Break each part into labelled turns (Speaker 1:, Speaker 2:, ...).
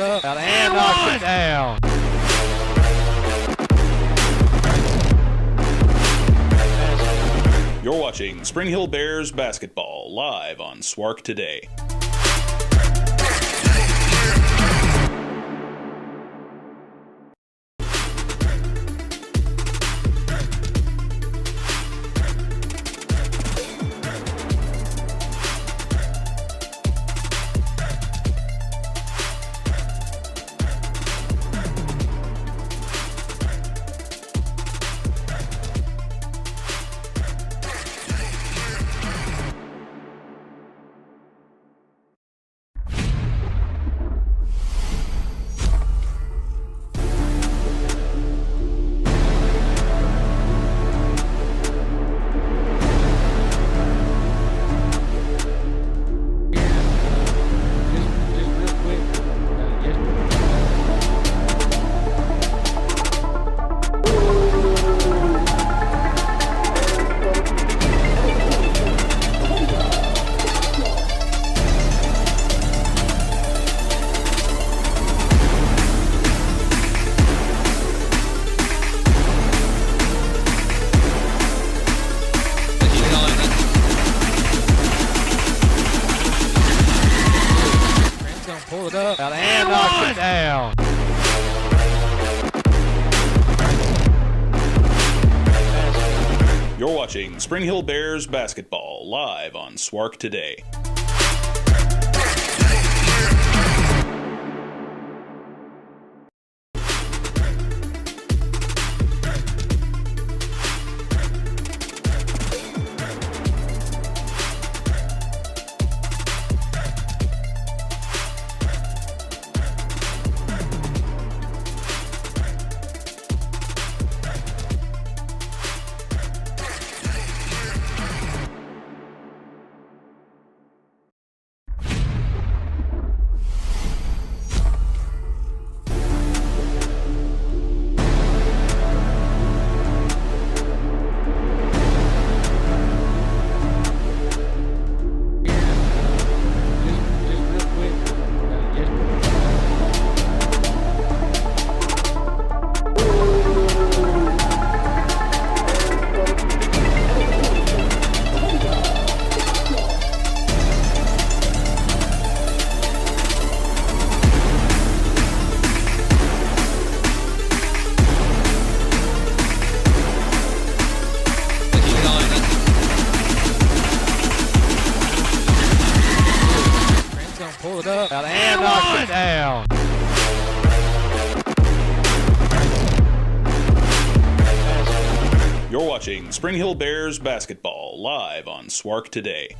Speaker 1: pulled up and knocked it down.
Speaker 2: You're watching Spring Hill Bears basketball live on Swark Today.
Speaker 1: Pull it up and knocked it down.
Speaker 2: You're watching Spring Hill Bears basketball live on Swark Today.
Speaker 1: Pull it up and knocked it down.
Speaker 2: You're watching Spring Hill Bears basketball live on Swark Today.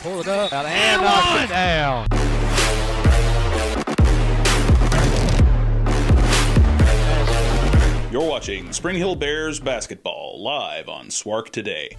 Speaker 1: Pull it up and knocked it down.
Speaker 2: You're watching Spring Hill Bears basketball live on Swark Today.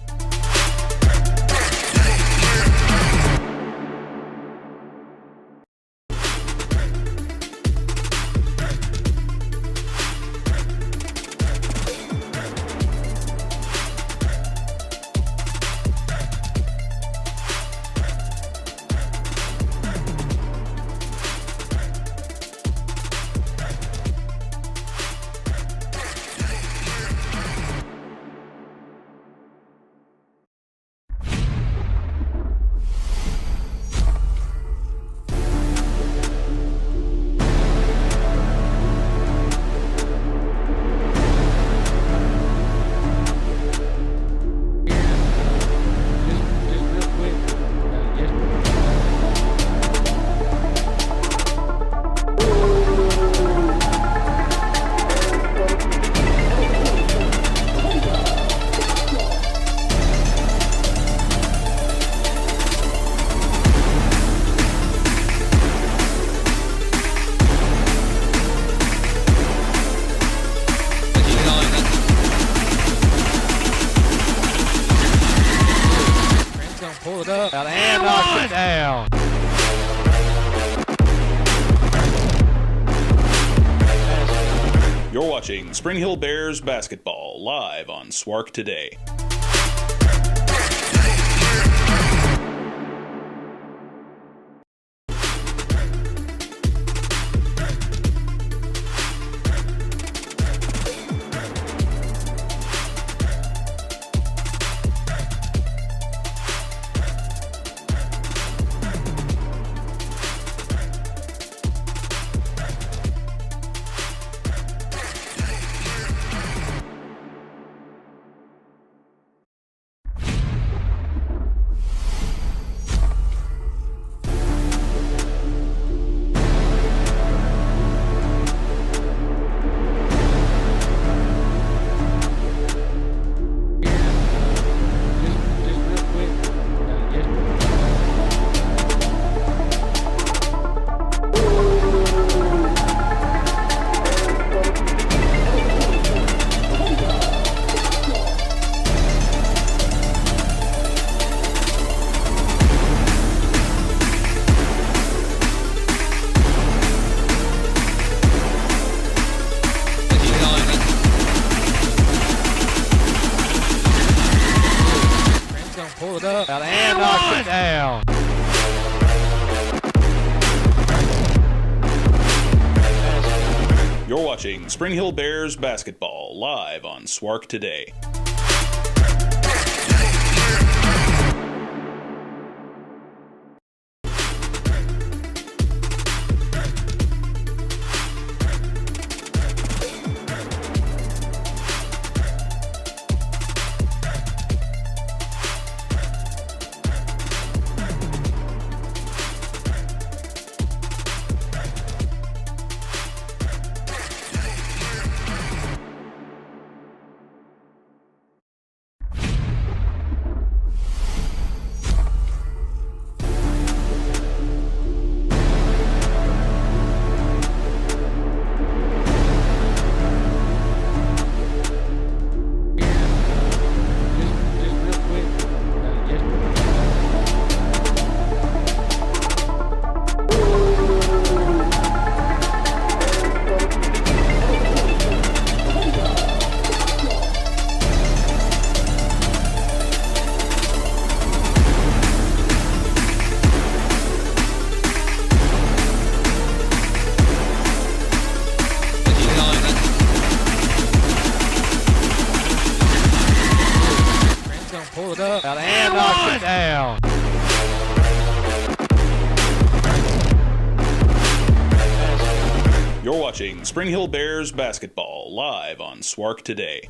Speaker 1: Pull it up and knocks it down.
Speaker 2: You're watching Spring Hill Bears basketball live on Swark Today.
Speaker 1: Pull it up and knocks it down.
Speaker 2: You're watching Spring Hill Bears basketball live on Swark Today.
Speaker 1: Pull it up and knocks it down.
Speaker 2: You're watching Spring Hill Bears basketball live on Swark Today.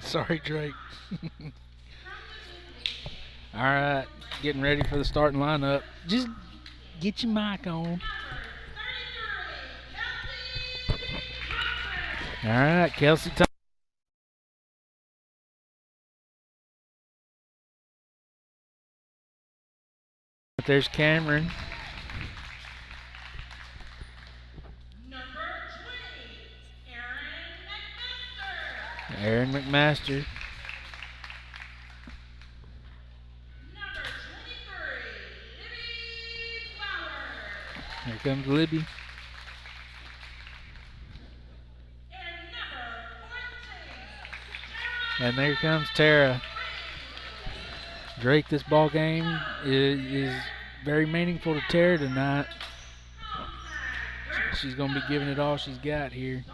Speaker 3: Sorry, Drake. All right, getting ready for the starting lineup. Just get your mic on. All right, Kelsey. There's Cameron.
Speaker 4: Number 20,
Speaker 3: Aaron McMaster.
Speaker 4: Number 23, Libby Flowers.
Speaker 3: Here comes Libby.
Speaker 4: And number 14,
Speaker 3: And there comes Tara. Drake, this ball game is very meaningful to Tara tonight. She's going to be giving it all she's got here.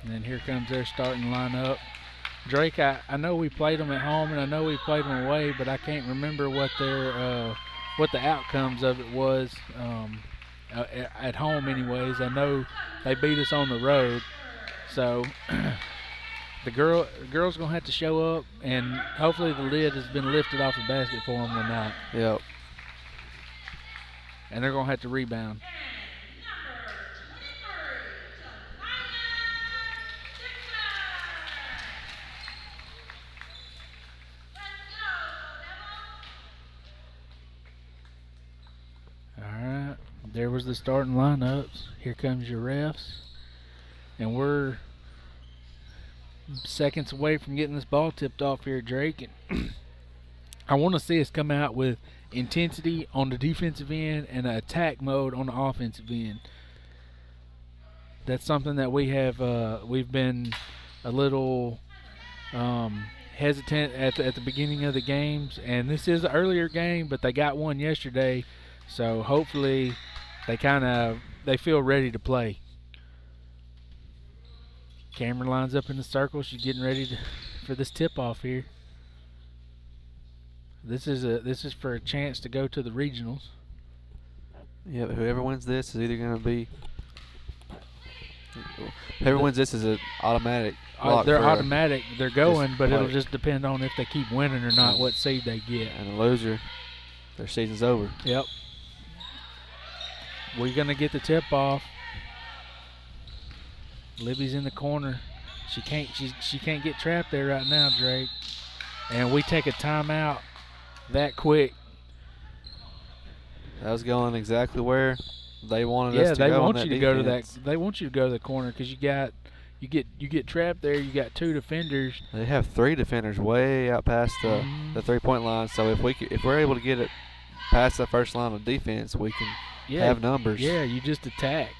Speaker 3: And then here comes their starting lineup. Drake, I know we played them at home and I know we played them away, but I can't remember what the outcomes of it was at home anyways. I know they beat us on the road. So the girls going to have to show up, and hopefully the lid has been lifted off the basket for them tonight.
Speaker 1: Yep.
Speaker 3: And they're going to have to rebound. All right, there was the starting lineups. Here comes your refs. And we're seconds away from getting this ball tipped off here, Drake. And I want to see us come out with intensity on the defensive end and an attack mode on the offensive end. That's something that we've been a little hesitant at the beginning of the games. And this is an earlier game, but they got one yesterday. So hopefully they feel ready to play. Cameron lines up in the circle. She's getting ready for this tip-off here. This is for a chance to go to the regionals.
Speaker 1: Yeah, but whoever wins this is either going to be. Whoever wins this is an automatic.
Speaker 3: They're automatic. They're going, but it'll just depend on if they keep winning or not, what seed they get.
Speaker 1: And the loser, their season's over.
Speaker 3: Yep. We're going to get the tip-off. Libby's in the corner. She can't get trapped there right now, Drake. And we take a timeout that quick.
Speaker 1: That was going exactly where they wanted us to go.
Speaker 3: Yeah, they want you to go to that. They want you to go to the corner because you get trapped there. You got two defenders.
Speaker 1: They have three defenders way out past the 3-point line. So if we're able to get it past the first line of defense, we can have numbers.
Speaker 3: Yeah, you just attack.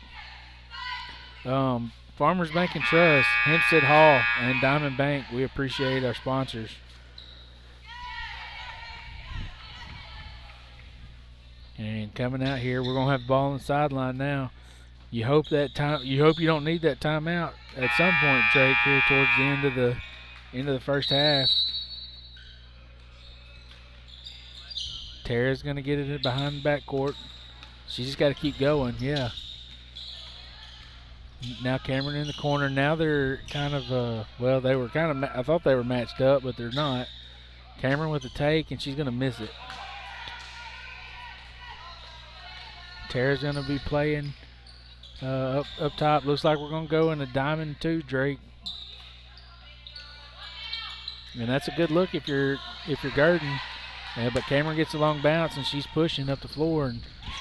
Speaker 3: Farmers Bank and Trust, Hempstead Hall, and Diamond Bank, we appreciate our sponsors. And coming out here, we're gonna have the ball on the sideline now. You hope you don't need that timeout at some point, Drake, here towards the end of the first half. Tara's gonna get it behind the backcourt. She's just got to keep going. Yeah. Now Cameron in the corner. Now they're kind of, they were kind of, I thought they were matched up, but they're not. Cameron with the take, and she's going to miss it. Tara's going to be playing up top. Looks like we're going to go in a diamond too, Drake. And that's a good look if you're Gurdon. But Cameron gets a long bounce, and she's pushing up the floor, and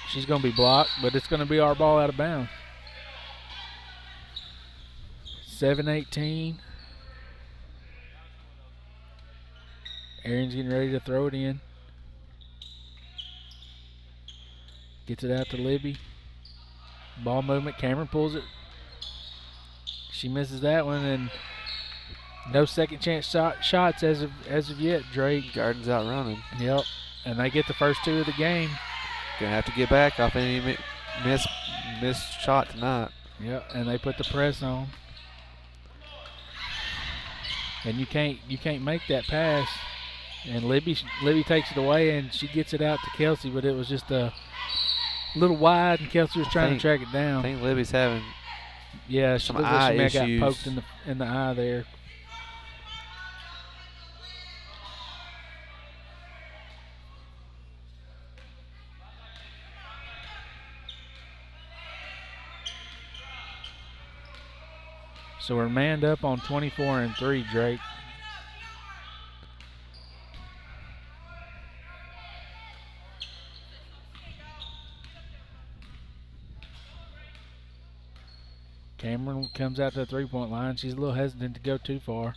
Speaker 3: she's going to be blocked, but it's going to be our ball out of bounds. 7-18. Aaron's getting ready to throw it in. Gets it out to Libby. Ball movement. Cameron pulls it. She misses that one, and no second chance shots as of yet, Drake.
Speaker 1: Gurdon's out running.
Speaker 3: Yep. And they get the first two of the game.
Speaker 1: Gonna have to get back off any missed shot tonight.
Speaker 3: Yep. And they put the press on. And you can't make that pass. And Libby takes it away, and she gets it out to Kelsey, but it was just a little wide, and Kelsey was trying to track it down.
Speaker 1: I think Libby's having
Speaker 3: Yeah, she
Speaker 1: some
Speaker 3: looked like
Speaker 1: eye
Speaker 3: she may have got
Speaker 1: issues.
Speaker 3: poked in the eye there. So we're manned up on 24-3, Drake. Cameron comes out to the three-point line. She's a little hesitant to go too far.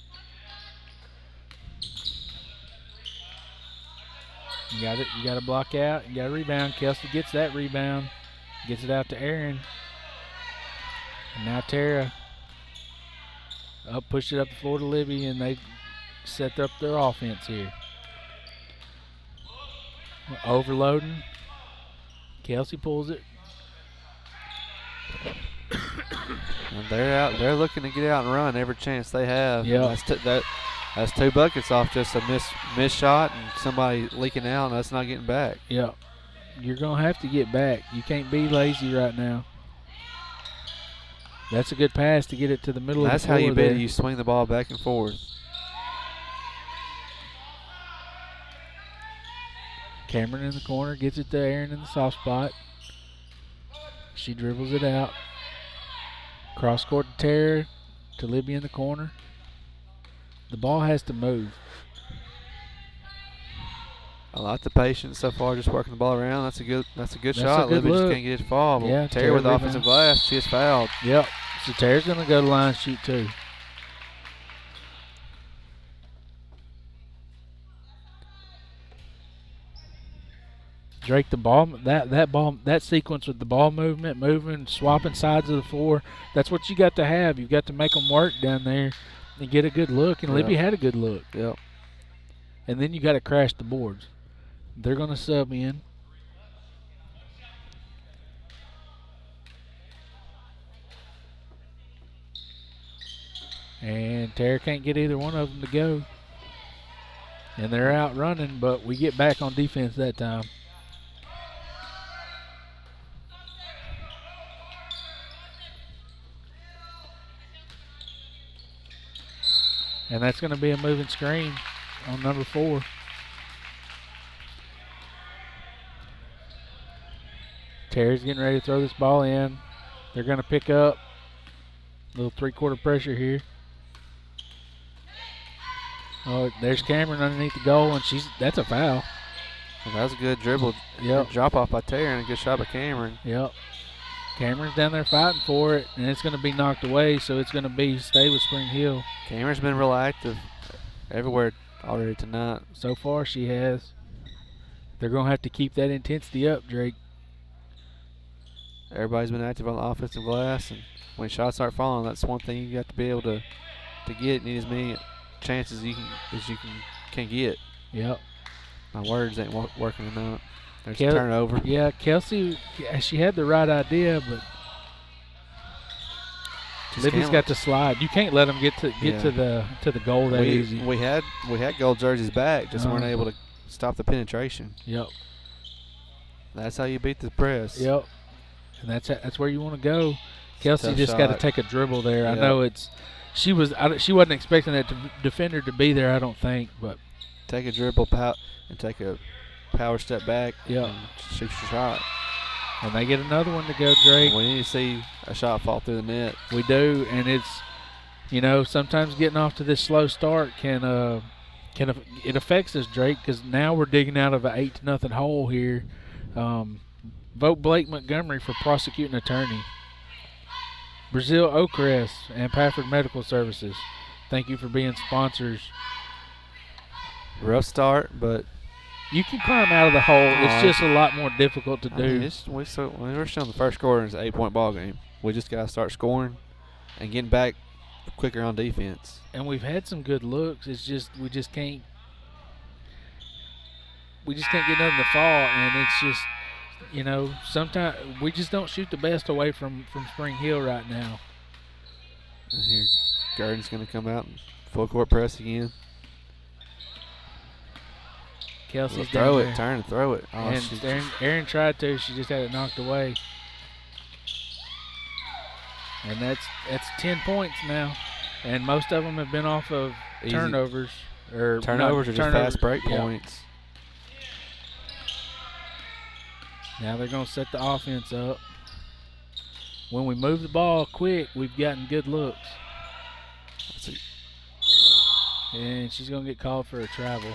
Speaker 3: You got it. You got to block out. You got to rebound. Kelsey gets that rebound. Gets it out to Aaron. And now Tara. Push it up the floor to Libby, and they set up their offense here. Overloading. Kelsey pulls it.
Speaker 1: And they're out. They're looking to get out and run every chance they have.
Speaker 3: Yeah.
Speaker 1: That's 2 buckets off just a miss shot and somebody leaking out and us not getting back.
Speaker 3: Yeah. You're going to have to get back. You can't be lazy right now. That's a good pass to get it to the middle of the floor.
Speaker 1: That's how you
Speaker 3: there.
Speaker 1: beat it. You swing the ball back and forth.
Speaker 3: Cameron in the corner gets it to Aaron in the soft spot. She dribbles it out. Cross court to Tara, to Libby in the corner. The ball has to move.
Speaker 1: I like the patience so far, just working the ball around. That's a good shot.
Speaker 3: A good
Speaker 1: Libby just
Speaker 3: look.
Speaker 1: can't get it foul.
Speaker 3: Yeah,
Speaker 1: Tara with the
Speaker 3: rebound.
Speaker 1: offensive glass, she is fouled.
Speaker 3: Yep. So Tara's going to go to line shoot too. Drake, the ball, that sequence with the ball movement, moving, swapping sides of the floor, that's what you got to have. You've got to make them work down there and get a good look. And Libby had a good look.
Speaker 1: Yep.
Speaker 3: And then you got to crash the boards. They're going to sub in. And Tara can't get either one of them to go. And they're out running, but we get back on defense that time. And that's going to be a moving screen on number 4. Terry's getting ready to throw this ball in. They're going to pick up. A little three-quarter pressure here. Oh, there's Cameron underneath the goal, and that's a foul.
Speaker 1: Well, that was a good dribble.
Speaker 3: Yep.
Speaker 1: Drop off by Tara and a good shot by Cameron.
Speaker 3: Yep. Cameron's down there fighting for it, and it's going to be knocked away, so it's going to stay with Spring Hill.
Speaker 1: Cameron's been real active everywhere already tonight.
Speaker 3: So far, she has. They're going to have to keep that intensity up, Drake.
Speaker 1: Everybody's been active on the offensive glass, and when shots start falling, that's one thing you got to be able to get. Need as many chances as you can get.
Speaker 3: Yep.
Speaker 1: My words ain't working tonight. There's a turnover.
Speaker 3: Yeah, Kelsey, she had the right idea, but Libby's got to slide. You can't let them get to the goal that easy.
Speaker 1: We had gold jerseys back, just weren't able to stop the penetration.
Speaker 3: Yep.
Speaker 1: That's how you beat the press.
Speaker 3: Yep. And that's where you want to go. Kelsey just got to take a dribble there. Yep. I know she wasn't expecting that defender to be there, I don't think, but
Speaker 1: take a dribble and take a power step back.
Speaker 3: Yeah.
Speaker 1: Shoot your shot.
Speaker 3: And they get another one to go, Drake.
Speaker 1: We need to see a shot fall through the net.
Speaker 3: We do, and it's, sometimes getting off to this slow start it affects us, Drake, because now we're digging out of an 8-0 hole here. Vote Blake Montgomery for prosecuting attorney. Brazil Oakcrest and Pafford Medical Services. Thank you for being sponsors.
Speaker 1: Rough start, but
Speaker 3: you can climb out of the hole. It's just a lot more difficult to do.
Speaker 1: We're still in the first quarter, and it's an 8-point ball game. We just got to start scoring and getting back quicker on defense.
Speaker 3: And we've had some good looks. It's just we just can't get nothing to fall, and it's just sometimes we just don't shoot the best away from Spring Hill right now.
Speaker 1: And here, Gurdon's going to come out and full court press again.
Speaker 3: Kelsey's
Speaker 1: throw it, turn and throw it. Oh,
Speaker 3: and Aaron tried to. She just had it knocked away. And that's 10 points now, and most of them have been off of
Speaker 1: Easy.
Speaker 3: turnovers or
Speaker 1: Turnovers are just fast break
Speaker 3: yeah.
Speaker 1: points.
Speaker 3: Now they're going to set the offense up. When we move the ball quick, we've gotten good looks. And she's going to get called for a travel.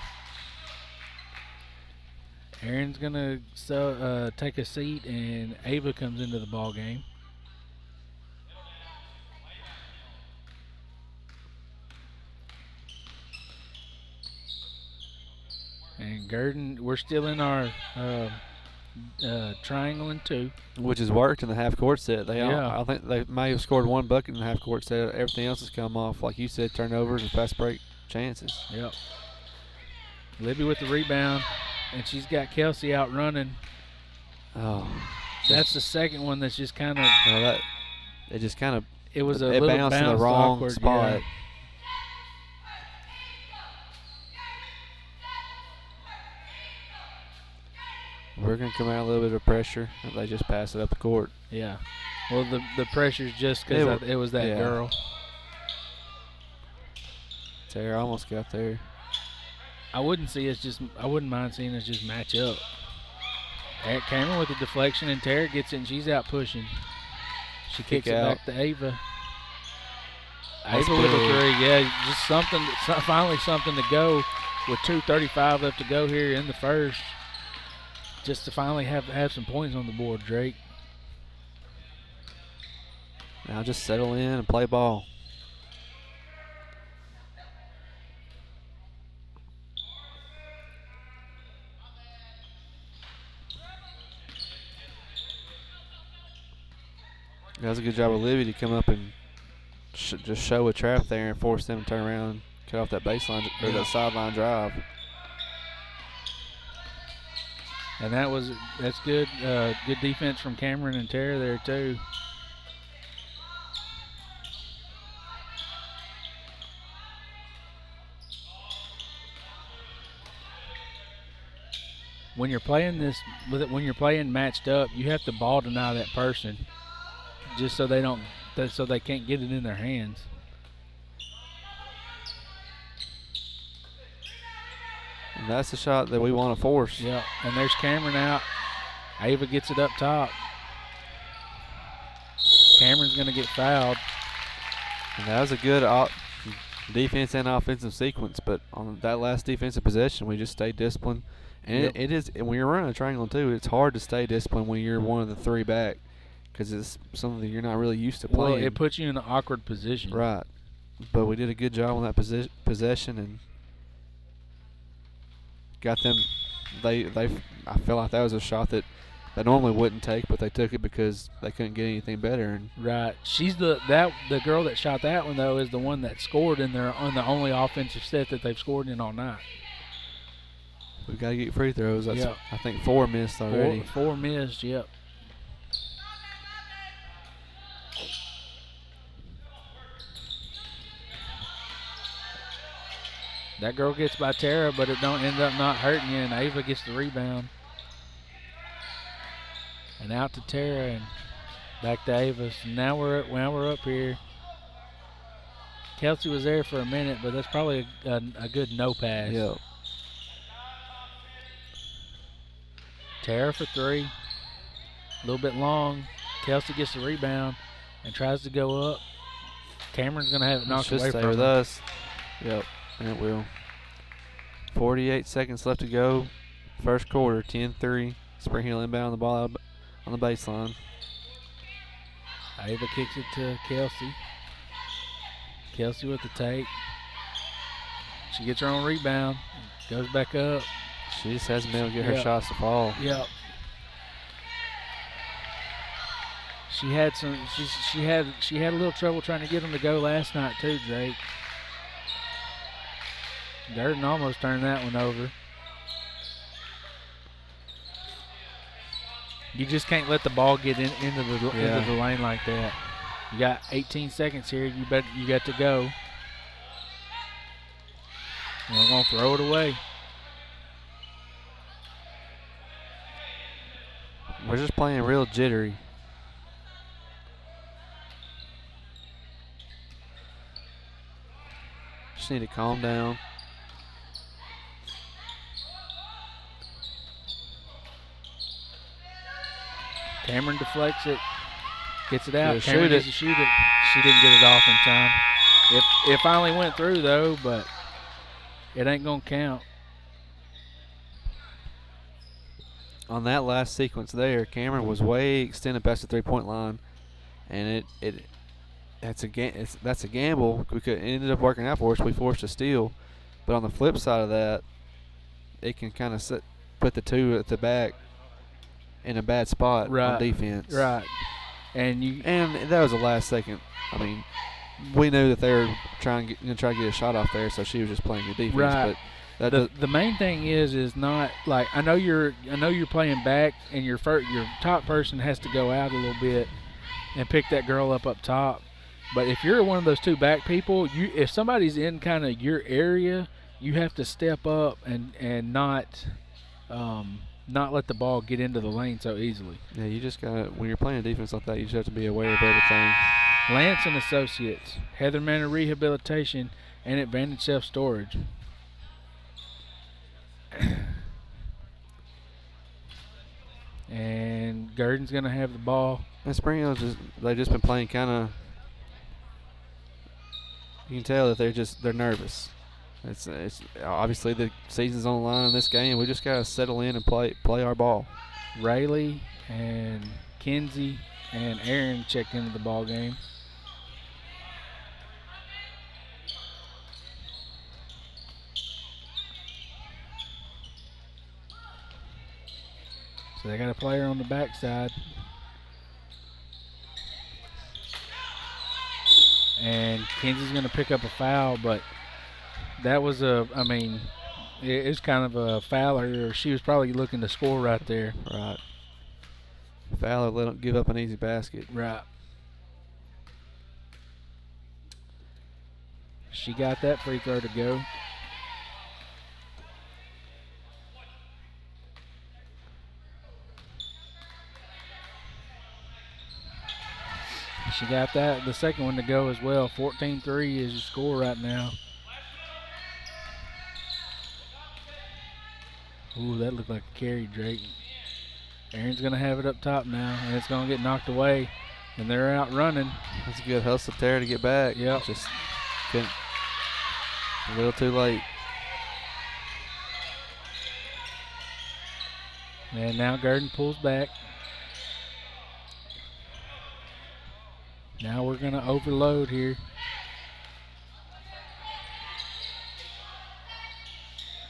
Speaker 3: Aaron's going to take a seat, and Ava comes into the ball game. And Gurdon, we're still in our triangle and 2.
Speaker 1: Which has worked in the half-court set.
Speaker 3: Yeah.
Speaker 1: I think they may have scored 1 bucket in the half-court set. Everything else has come off, like you said, turnovers and fast break chances.
Speaker 3: Yep. Libby with the rebound, and she's got Kelsey out running.
Speaker 1: Oh.
Speaker 3: That's the second one that's just kind of.
Speaker 1: Well, it just kind of.
Speaker 3: It was a
Speaker 1: it
Speaker 3: little
Speaker 1: bounced in the wrong
Speaker 3: awkward,
Speaker 1: spot.
Speaker 3: Yeah.
Speaker 1: We're going to come out a little bit of pressure. And they just pass it up the court.
Speaker 3: Yeah. Well, the pressure's just because it was that girl.
Speaker 1: Tara almost got there.
Speaker 3: I wouldn't mind seeing us just match up. Cameron with the deflection, and Tara gets it, and she's out pushing. She kicks it back to Ava.
Speaker 1: That's
Speaker 3: Ava with a
Speaker 1: big.
Speaker 3: 3. Yeah, just finally something to go with 2:35 left to go here in the first. Just to finally have some points on the board, Drake.
Speaker 1: Now just settle in and play ball. That was a good job of Libby to come up and just show a trap there and force them to turn around and cut off that baseline or that sideline drive.
Speaker 3: And that's good. Good defense from Cameron and Tara there too. When you're playing matched up, you have to ball deny that person, just so they can't get it in their hands.
Speaker 1: And that's the shot that we want to force.
Speaker 3: Yeah, and there's Cameron out. Ava gets it up top. Cameron's going to get fouled.
Speaker 1: And that was a good defense and offensive sequence, but on that last defensive possession, we just stayed disciplined. And it is, when you're running a triangle too, it's hard to stay disciplined when you're one of the 3 back because it's something you're not really used to playing.
Speaker 3: Well, it puts you in an awkward position.
Speaker 1: Right. But we did a good job on that possession and got them. I feel like that was a shot that they normally wouldn't take, but they took it because they couldn't get anything better. And
Speaker 3: right. She's the girl that shot that one though is the one that scored on the only offensive set that they've scored in all night.
Speaker 1: We've got to get free throws. That's, I think 4 missed already.
Speaker 3: 4 missed. Yep. That girl gets by Tara, but it don't end up not hurting you, and Ava gets the rebound. And out to Tara and back to Ava. So now we're up here. Kelsey was there for a minute, but that's probably a good no pass.
Speaker 1: Yep.
Speaker 3: Tara for 3. A little bit long. Kelsey gets the rebound and tries to go up. Cameron's going to have it knocked away from
Speaker 1: stay with
Speaker 3: her.
Speaker 1: us. Yep, and it will. 48 seconds left to go. First quarter, 10-3. Spring Hill inbound the ball out on the baseline.
Speaker 3: Ava kicks it to Kelsey. Kelsey with the take. She gets her own rebound. Goes back up.
Speaker 1: She just hasn't been able to get her shots to fall.
Speaker 3: Yep. She had a little trouble trying to get them to go last night too, Drake. Gurdon almost turned that one over. You just can't let the ball get into the lane like that. You got 18 seconds here. You got to go. We're gonna throw it away.
Speaker 1: We're just playing real jittery. just need to calm down.
Speaker 3: Cameron deflects it, gets it out.
Speaker 1: Yeah,
Speaker 3: Cameron
Speaker 1: shoot
Speaker 3: gets to shoot it. She didn't get it off in time. It finally went through though, but it ain't gonna count.
Speaker 1: On that last sequence there, Cameron was way extended past the 3-point line, and that's a gamble. It ended up working out for us. We forced a steal, but on the flip side of that, it can kind of put the two at the back in a bad spot on defense.
Speaker 3: Right. And
Speaker 1: that was the last second. I mean, we knew that they were going to try to get a shot off there, so she was just playing good defense.
Speaker 3: Right.
Speaker 1: But
Speaker 3: the main thing is not like I know you're playing back, and your top person has to go out a little bit and pick that girl up top. But if you're one of those two back people, if somebody's in kind of your area, you have to step up and not let the ball get into the lane so easily.
Speaker 1: Yeah, you just got when you're playing defense like that, you just have to be aware of everything.
Speaker 3: Lance and Associates, Heather Manor Rehabilitation, and Advantage Self Storage. And Gurdon's going to have the ball.
Speaker 1: And Spring Hills they've just been playing kind of. You can tell that they're nervous. It's obviously the season's on the line in this game. We just gotta settle in and play our ball.
Speaker 3: Rayleigh and Kinsey and Aaron checked into the ball game. So they got a player on the backside. And Kinsey's going to pick up a foul, but that was it's kind of a fouler. She was probably looking to score right there.
Speaker 1: Right. Fowler let them give up an easy basket.
Speaker 3: Right. She got that free throw to go. She got the second one to go as well. 14-3 is the score right now. Ooh, that looked like a carry, Drake. Aaron's going to have it up top now, and it's going to get knocked away, and they're out running.
Speaker 1: That's a good hustle there to get back.
Speaker 3: Yep.
Speaker 1: Just couldn't. A little too late.
Speaker 3: And now Gurdon pulls back. Now we're going to overload here.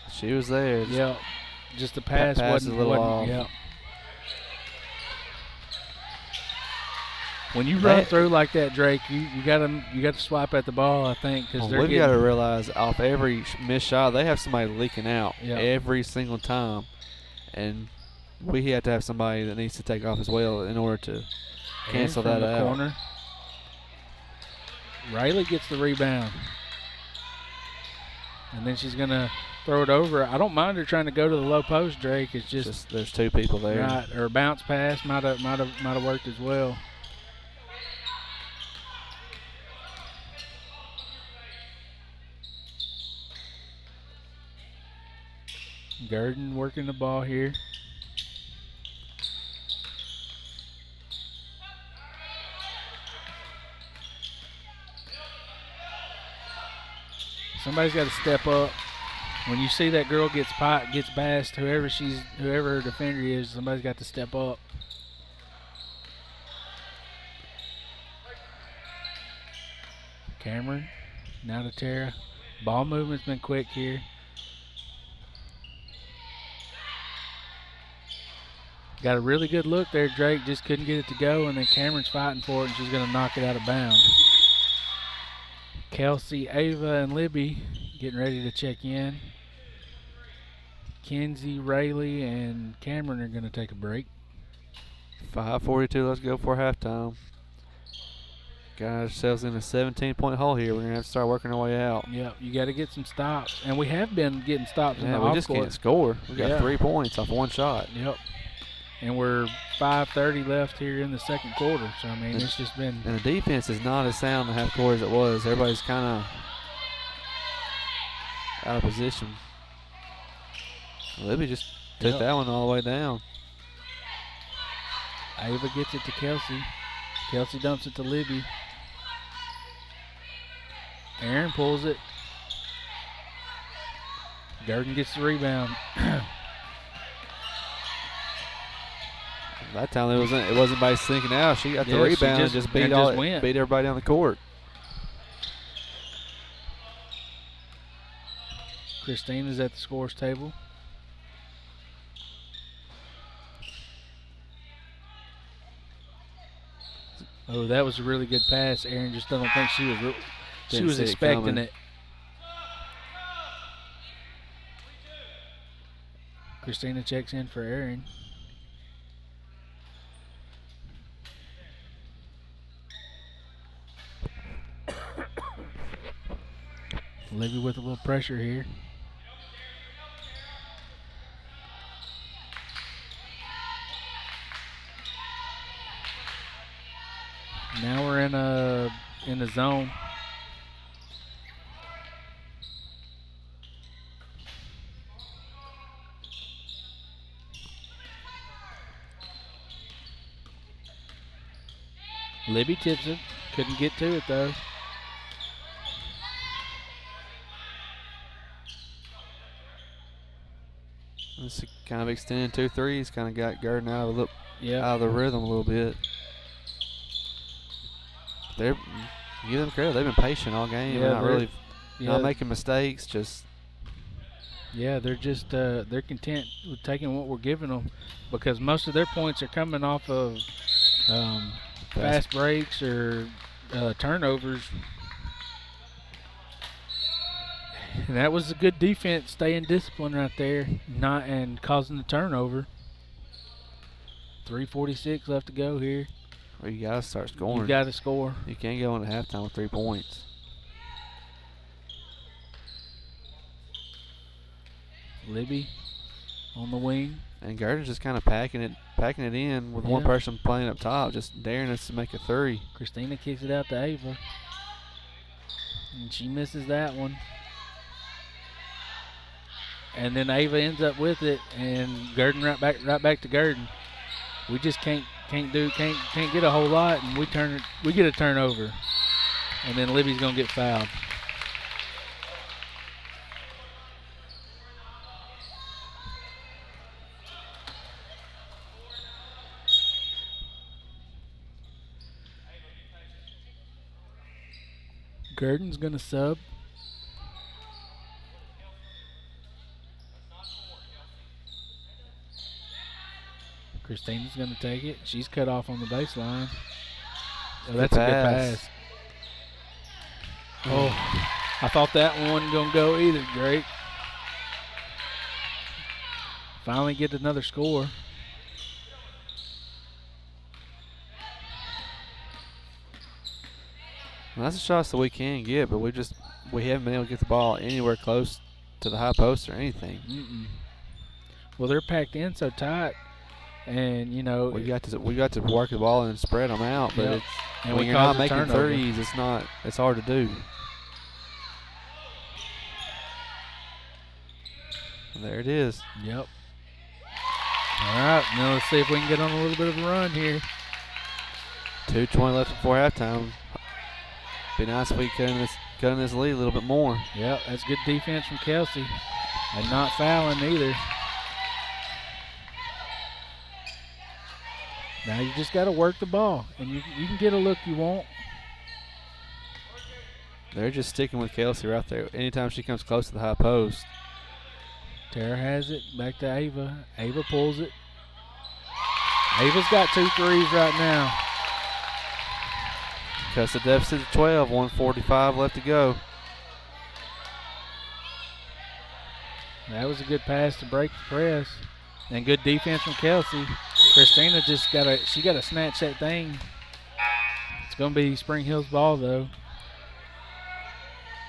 Speaker 1: She was there.
Speaker 3: Yep. Just the pass
Speaker 1: pass
Speaker 3: wasn't
Speaker 1: a little off.
Speaker 3: Yep. When you run through like that, Drake, you got to swipe at the ball, I think, because
Speaker 1: we've got to realize off every missed shot they have somebody leaking out every single time, and we have to have somebody that needs to take off as well in order to cancel that out.
Speaker 3: Corner. Riley gets the rebound, and then she's gonna throw it over. I don't mind her trying to go to the low post, Drake. It's just
Speaker 1: there's two people there.
Speaker 3: Right, or bounce pass might have worked as well. Gurdon working the ball here. Somebody's got to step up. When you see that girl gets bashed, whoever her defender is, somebody's got to step up. Cameron, now to Tara. Ball movement's been quick here. Got a really good look there, Drake. Just couldn't get it to go, and then Cameron's fighting for it, and she's going to knock it out of bounds. Kelsey, Ava, and Libby getting ready to check in. Kinsey, Rayleigh, and Cameron are going to take a break.
Speaker 1: 5:42, let's go for halftime. Got ourselves in a 17-point hole here. We're going to have to start working our way out.
Speaker 3: Yep, you got to get some stops. And we have been getting stops in the
Speaker 1: we just
Speaker 3: off-court.
Speaker 1: Can't score. We got 3 points off one shot.
Speaker 3: Yep. And we're 5:30 left here in the second quarter. So, I mean, it's just been.
Speaker 1: And the defense is not as sound in the half court as it was. Everybody's kind of out of position. Libby just took that one all the way down.
Speaker 3: Ava gets it to Kelsey. Kelsey dumps it to Libby. Aaron pulls it. Gurdon gets the rebound.
Speaker 1: That time it wasn't by sneaking out. She got the rebound and just beat everybody down the court.
Speaker 3: Christina's at the scores table. Oh, that was a really good pass. Aaron just don't think she was expecting it. Christina checks in for Aaron. Libby with a little pressure here. Now we're in the zone. Libby tips it. Couldn't get to it though.
Speaker 1: This kind of extended 2 threes, kind of got Gurdon out of the rhythm a little bit. Give them credit. They've been patient all game. Yeah, not making mistakes.
Speaker 3: They're just they're content with taking what we're giving them, because most of their points are coming off of fast breaks or turnovers. And that was a good defense, staying disciplined right there, and causing the turnover. 3:46 left to go here.
Speaker 1: Well, you gotta start scoring.
Speaker 3: You gotta score.
Speaker 1: You can't go into halftime with 3 points.
Speaker 3: Libby on the wing.
Speaker 1: And Gurdon's just kind of packing it in with one person playing up top, just daring us to make a 3.
Speaker 3: Christina kicks it out to Ava, and she misses that one. And then Ava ends up with it, and Gurdon right back to Gurdon. We just can't get a whole lot, and we get a turnover, and then Libby's gonna get fouled. Gurdon's gonna sub. Christina's going to take it. She's cut off on the baseline. Oh, that's a good pass. Oh, I thought that one wasn't going to go either, Drake. Finally get another score.
Speaker 1: Well, that's the shots that we can get, but we haven't been able to get the ball anywhere close to the high post or anything.
Speaker 3: Well, they're packed in so tight. And
Speaker 1: we got to work the ball and spread them out, but when you're not making threes, it's hard to do. There it is.
Speaker 3: Yep. All right, now let's see if we can get on a little bit of a run here.
Speaker 1: 2:20 left before halftime. Be nice if we cutting this lead a little bit more.
Speaker 3: Yep, that's good defense from Kelsey, and not fouling either. Now you just got to work the ball, and you can get a look you want.
Speaker 1: They're just sticking with Kelsey right there. Anytime she comes close to the high post.
Speaker 3: Tara has it, back to Ava. Ava pulls it. Ava's got 2 threes right now.
Speaker 1: Cuts the deficit to 12, 1:45 left to go.
Speaker 3: That was a good pass to break the press. And good defense from Kelsey. Christina just got to snatch that thing. It's going to be Spring Hill's ball though.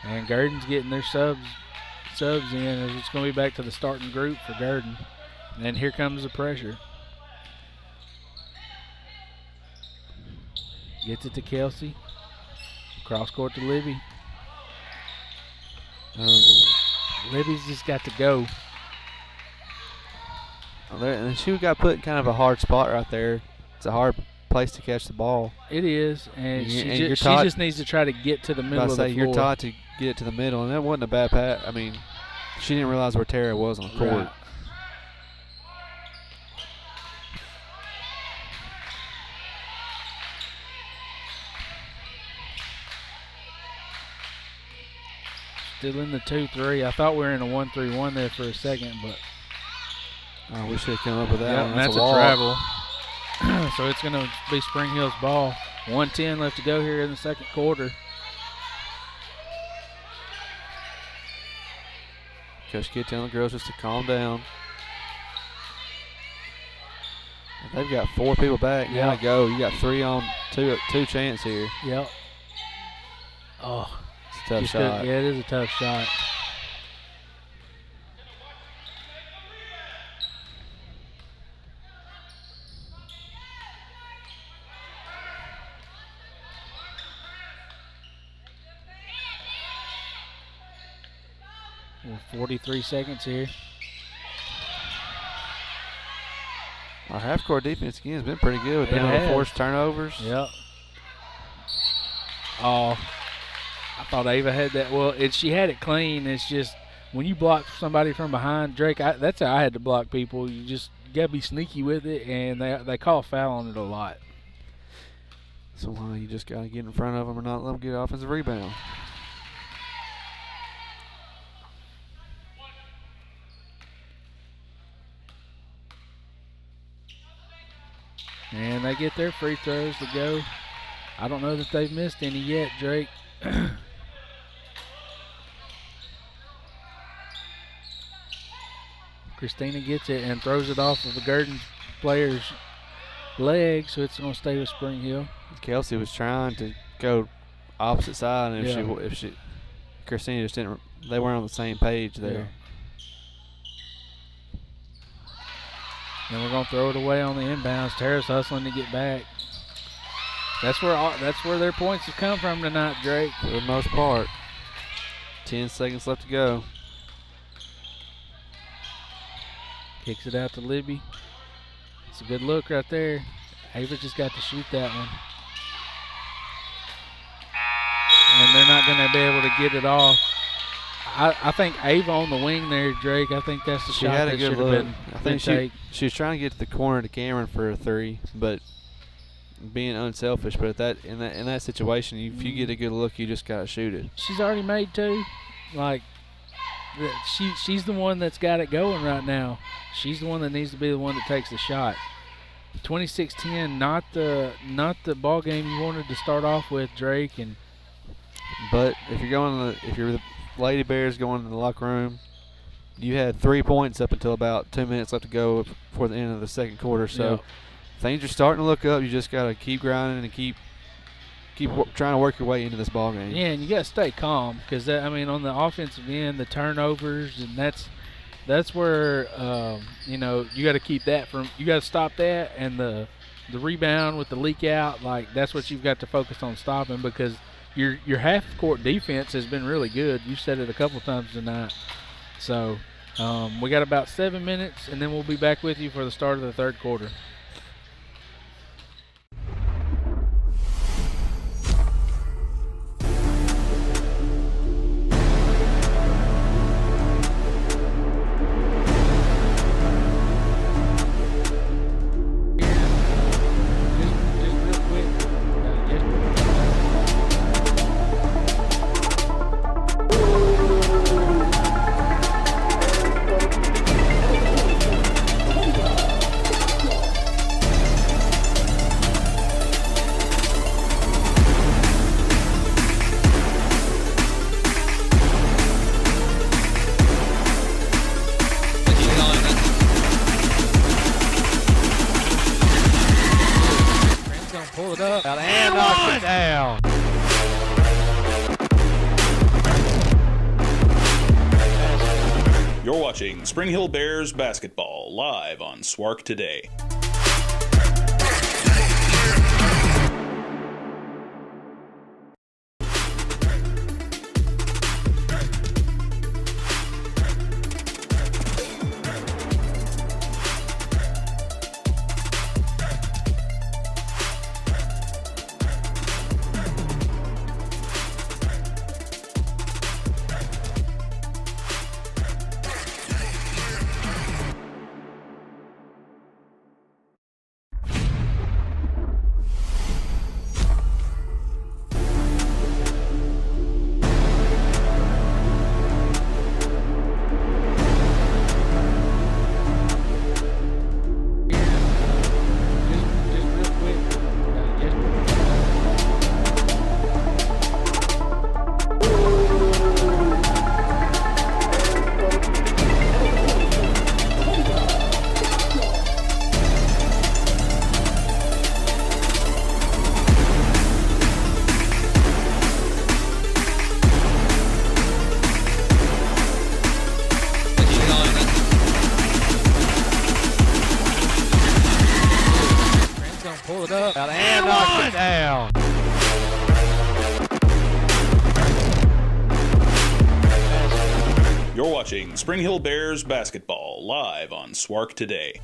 Speaker 3: And Gurdon's getting their subs in. It's going to be back to the starting group for Gurdon. And here comes the pressure. Gets it to Kelsey. Cross court to Libby. Libby's just got to go.
Speaker 1: And she got put in kind of a hard spot right there. It's a hard place to catch the ball.
Speaker 3: It is, and she
Speaker 1: taught,
Speaker 3: just needs to try to get to the middle of the floor.
Speaker 1: You're taught to get it to the middle, and that wasn't a bad pass. I mean, she didn't realize where Tara was on the court.
Speaker 3: Right. Still in the 2-3. I thought we were in a 1-3-1 there for a second, but
Speaker 1: we should have come up with that one.
Speaker 3: That's a travel. So it's going to be Spring Hill's ball. 1:10 left to go here in the second quarter.
Speaker 1: Coach Kidd telling the girls just to calm down. They've got 4 people back.
Speaker 3: Yeah.
Speaker 1: Now to go. You got 3 on 2 chance here.
Speaker 3: Yep. Oh.
Speaker 1: It's a tough shot.
Speaker 3: Yeah, it is a tough shot. Well, 43 seconds here.
Speaker 1: Our half-court defense again has been pretty good with being able to force turnovers.
Speaker 3: Yep. Oh, I thought Ava had that. Well, she had it clean. It's just when you block somebody from behind, Drake, that's how I had to block people. You got to be sneaky with it, and they call a foul on it a lot.
Speaker 1: So you just got to get in front of them and not let them get offensive rebound.
Speaker 3: And they get their free throws to go. I don't know that they've missed any yet, Drake. Christina gets it and throws it off of the Gurdon player's leg, so it's going to stay with Spring Hill.
Speaker 1: Kelsey was trying to go opposite side, and if Christina just didn't, they weren't on the same page there.
Speaker 3: Yeah. And we're going to throw it away on the inbounds. Tara's hustling to get back. That's where their points have come from tonight, Drake.
Speaker 1: For the most part. 10 seconds left to go.
Speaker 3: Kicks it out to Libby. It's a good look right there. Ava just got to shoot that one. And they're not going to be able to get it off. I think Ava on the wing there, Drake. I think that's the shot that should have been.
Speaker 1: I think she was trying to get to the corner to Cameron for a 3, but being unselfish. But in that situation, if you get a good look, you just gotta shoot it.
Speaker 3: She's already made 2. Like she's the one that's got it going right now. She's the one that needs to be the one that takes the shot. 26-10, not the ball game you wanted to start off with, Drake.
Speaker 1: But if you're the Lady Bears going in the locker room, you had 3 points up until about 2 minutes left to go before the end of the second quarter. So things are starting to look up. You just got to keep grinding and keep trying to work your way into this ball game.
Speaker 3: Yeah, and you got to stay calm because on the offensive end, the turnovers, and that's where you got to keep that from. You got to stop that, and the rebound with the leak out, like that's what you've got to focus on stopping because your half-court defense has been really good. You said it a couple times tonight. So we got about 7 minutes, and then we'll be back with you for the start of the third quarter.
Speaker 1: And knocks it down.
Speaker 2: You're watching Spring Hill Bears basketball live on Swark Today.
Speaker 3: pull it up
Speaker 1: And knocks it down.
Speaker 2: You're watching Spring Hill Bears basketball live on Swark Today.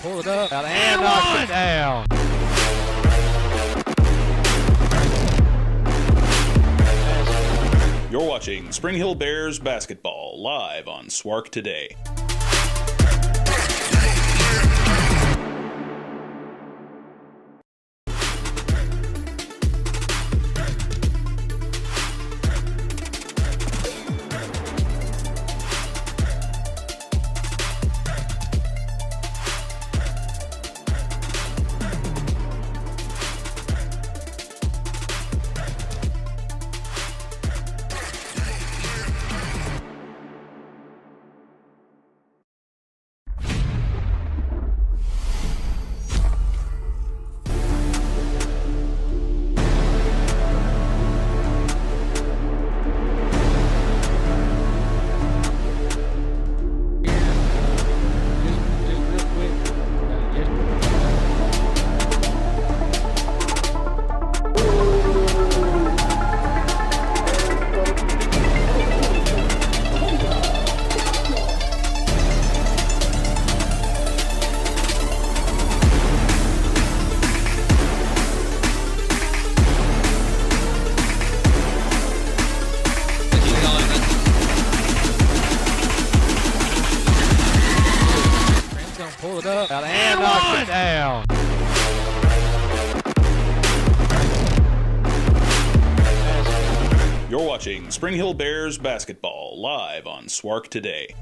Speaker 3: pull it up
Speaker 1: And knocks it down.
Speaker 2: You're watching Spring Hill Bears basketball live on Swark Today.
Speaker 3: Pull it up
Speaker 1: And knocks it down.
Speaker 2: You're watching Spring Hill Bears basketball live on Swark Today.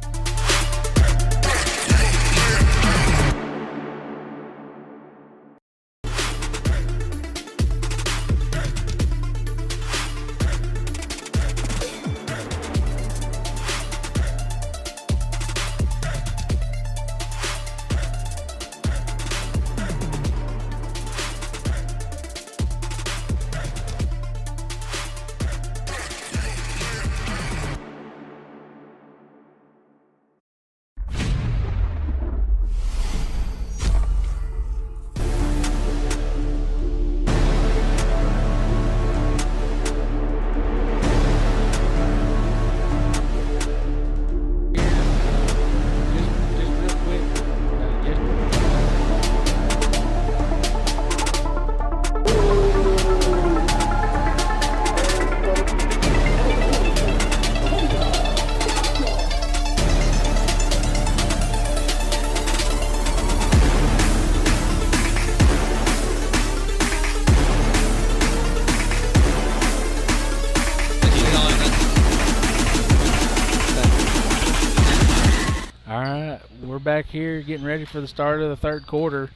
Speaker 3: We're back here getting ready for the start of the third quarter,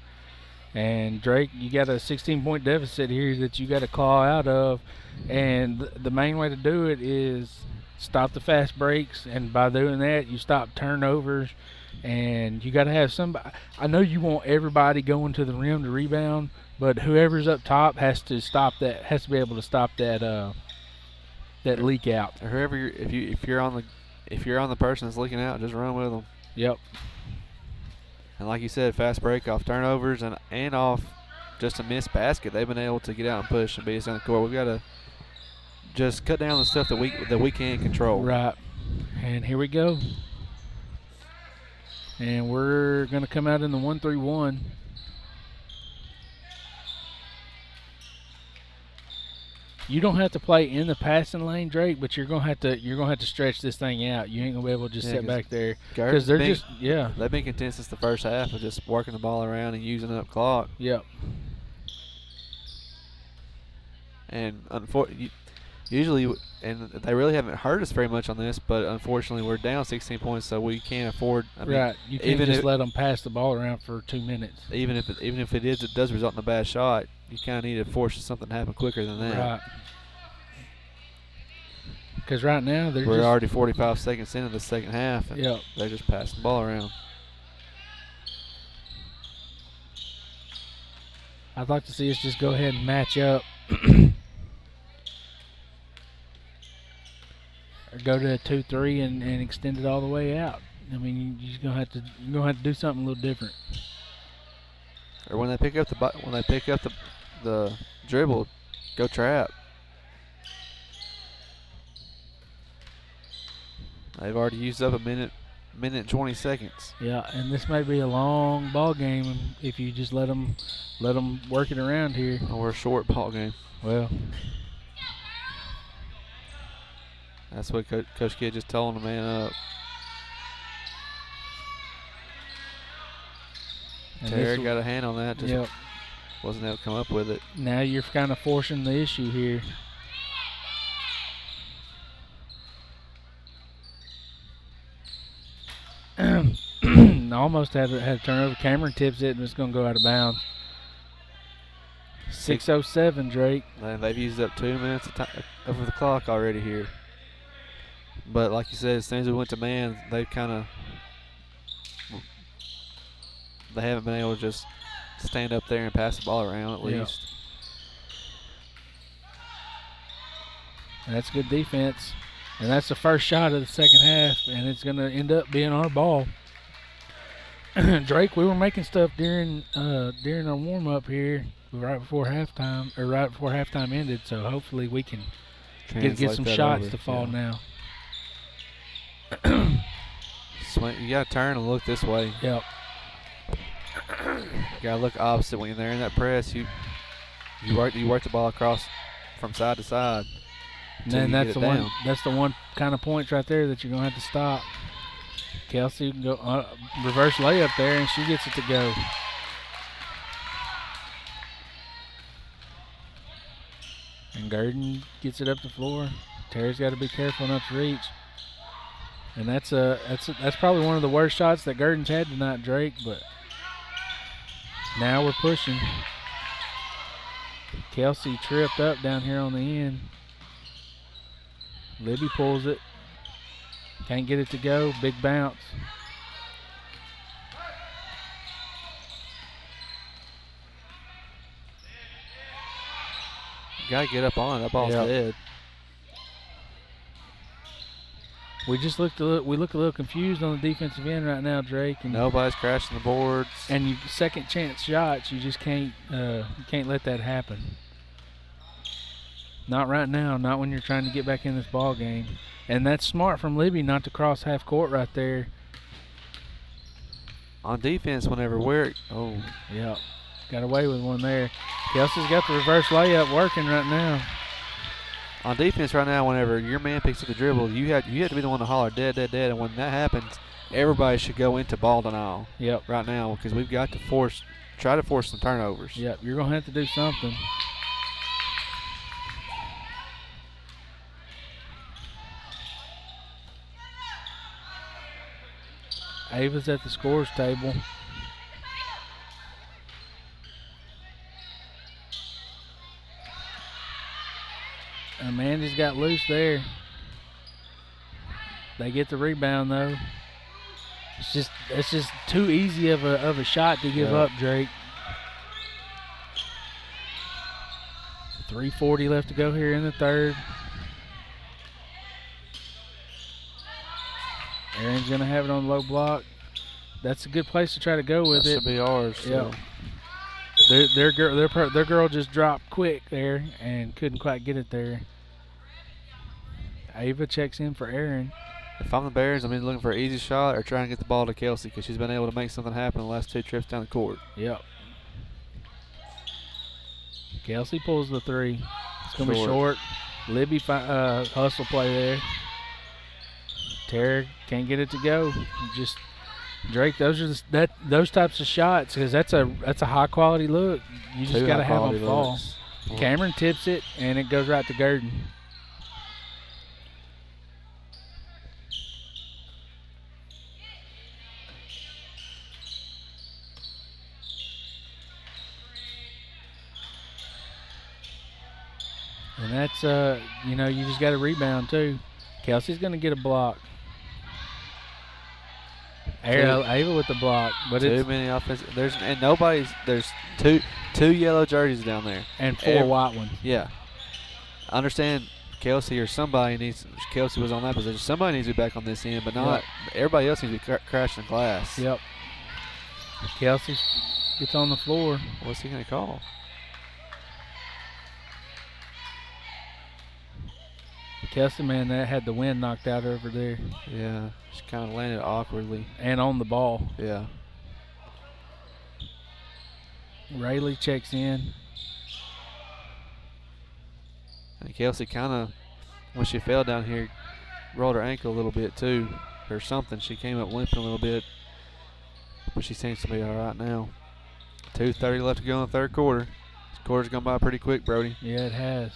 Speaker 3: and Drake, you got a 16-point deficit here that you got to claw out of, and the main way to do it is stop the fast breaks, and by doing that you stop turnovers, and you got to have somebody. I know you want everybody going to the rim to rebound, but whoever's up top has to stop that, has to be able to stop that that leak out.
Speaker 1: Or whoever if you're on the person that's leaking out, just run with them.
Speaker 3: Yep.
Speaker 1: And like you said, fast break off turnovers and off just a missed basket. They've been able to get out and push and beat us down the court. We've got to just cut down the stuff that we can't control.
Speaker 3: Right. And here we go. And we're going to come out in the 1-3-1. You don't have to play in the passing lane, Drake, but you're gonna have to stretch this thing out. You ain't gonna be able to just sit back there because they're they've
Speaker 1: been content since the first half of just working the ball around and using up clock.
Speaker 3: Yep.
Speaker 1: And usually, and they really haven't hurt us very much on this, but unfortunately we're down 16 points, so we can't afford.
Speaker 3: Right. You can't just let them pass the ball around for 2 minutes.
Speaker 1: Even if it does result in a bad shot, you kind of need to force something to happen quicker than that.
Speaker 3: Right. Because right now
Speaker 1: we're already 45 seconds into the second half, and
Speaker 3: yep.
Speaker 1: they're just passing the ball around.
Speaker 3: I'd like to see us just go ahead and match up. Or go to a 2-3 and extend it all the way out. I mean, you're gonna have to do something a little different.
Speaker 1: Or when they pick up the dribble, go trap. They've already used up a minute and 20 seconds.
Speaker 3: Yeah, and this may be a long ball game if you just let them work it around here.
Speaker 1: Oh, we're a short ball game.
Speaker 3: Well,
Speaker 1: that's what Coach Kidd just telling the man up. Terry got a hand on that. Just wasn't able to come up with it.
Speaker 3: Now you're kind of forcing the issue here. Almost had a turnover. Cameron tips it, and it's going to go out of bounds. 6:07, Drake.
Speaker 1: And they've used up 2 minutes of the clock already here. But like you said, as soon as we went to man, they haven't been able to just stand up there and pass the ball around at least.
Speaker 3: And that's good defense. And that's the first shot of the second half, and it's going to end up being our ball. Drake, we were making stuff during our warm-up here right before halftime ended, so hopefully we can get some shots to fall now.
Speaker 1: You got to turn and look this way.
Speaker 3: Yep.
Speaker 1: You got to look opposite when they're in that press. You work the ball across from side to side.
Speaker 3: And then that's the one kind of points right there that you're going to have to stop. Kelsey can go reverse layup there, and she gets it to go. And Gurdon gets it up the floor. Terry's got to be careful not to reach. And that's probably one of the worst shots that Gurdon's had tonight, Drake. But now we're pushing. Kelsey tripped up down here on the end. Libby pulls it. Can't get it to go. Big bounce.
Speaker 1: Got to get up on it. That ball's dead.
Speaker 3: We just look a little confused on the defensive end right now, Drake. And
Speaker 1: nobody's crashing the boards.
Speaker 3: And you second chance shots, you just can't let that happen. Not right now. Not when you're trying to get back in this ball game. And that's smart from Libby not to cross half court right there.
Speaker 1: On defense, whenever
Speaker 3: got away with one there. Kelsey's got the reverse layup working right now.
Speaker 1: On defense right now, whenever your man picks up the dribble, you have to be the one to holler dead, dead, dead. And when that happens, everybody should go into ball denial.
Speaker 3: Yep.
Speaker 1: Right now, because we've got to try to force some turnovers.
Speaker 3: Yep. You're gonna have to do something. Ava's at the scores table. Amanda's got loose there. They get the rebound though. It's just too easy of a shot to give up, Drake. 3:40 left to go here in the third. Aaron's gonna have it on the low block. that's a good place to try to go with
Speaker 1: That
Speaker 3: it.
Speaker 1: should be ours. So.
Speaker 3: Yeah. Their girl just dropped quick there and couldn't quite get it there. Ava checks in for Aaron.
Speaker 1: If I'm the Bears, I'm either looking for an easy shot or trying to get the ball to Kelsey because she's been able to make something happen the last 2 trips down the court.
Speaker 3: Yep. Kelsey pulls the 3. It's going to be short. Libby hustle play there. Tara can't get it to go. Just Drake, those are those types of shots because that's a high quality look. You just got to have them fall. Cameron tips it and it goes right to Gurdon. And that's, you just got to rebound too. Kelsey's going to get a block. Ava with the block. But
Speaker 1: too many offensive. There's two yellow jerseys down there.
Speaker 3: And 4 white ones.
Speaker 1: Yeah. I understand Kelsey or somebody needs, Kelsey was on that position. Somebody needs to be back on this end, but not everybody else needs to be crashing the glass.
Speaker 3: Yep. Kelsey gets on the floor.
Speaker 1: What's he going to call?
Speaker 3: Kelsey, man, that had the wind knocked out over there.
Speaker 1: Yeah, she kind of landed awkwardly.
Speaker 3: And on the ball.
Speaker 1: Yeah.
Speaker 3: Rayleigh checks in.
Speaker 1: And Kelsey kind of, when she fell down here, rolled her ankle a little bit too, or something. She came up limping a little bit, but she seems to be all right now. 2:30 left to go in the third quarter. This quarter's gone by pretty quick, Brody.
Speaker 3: Yeah, it has.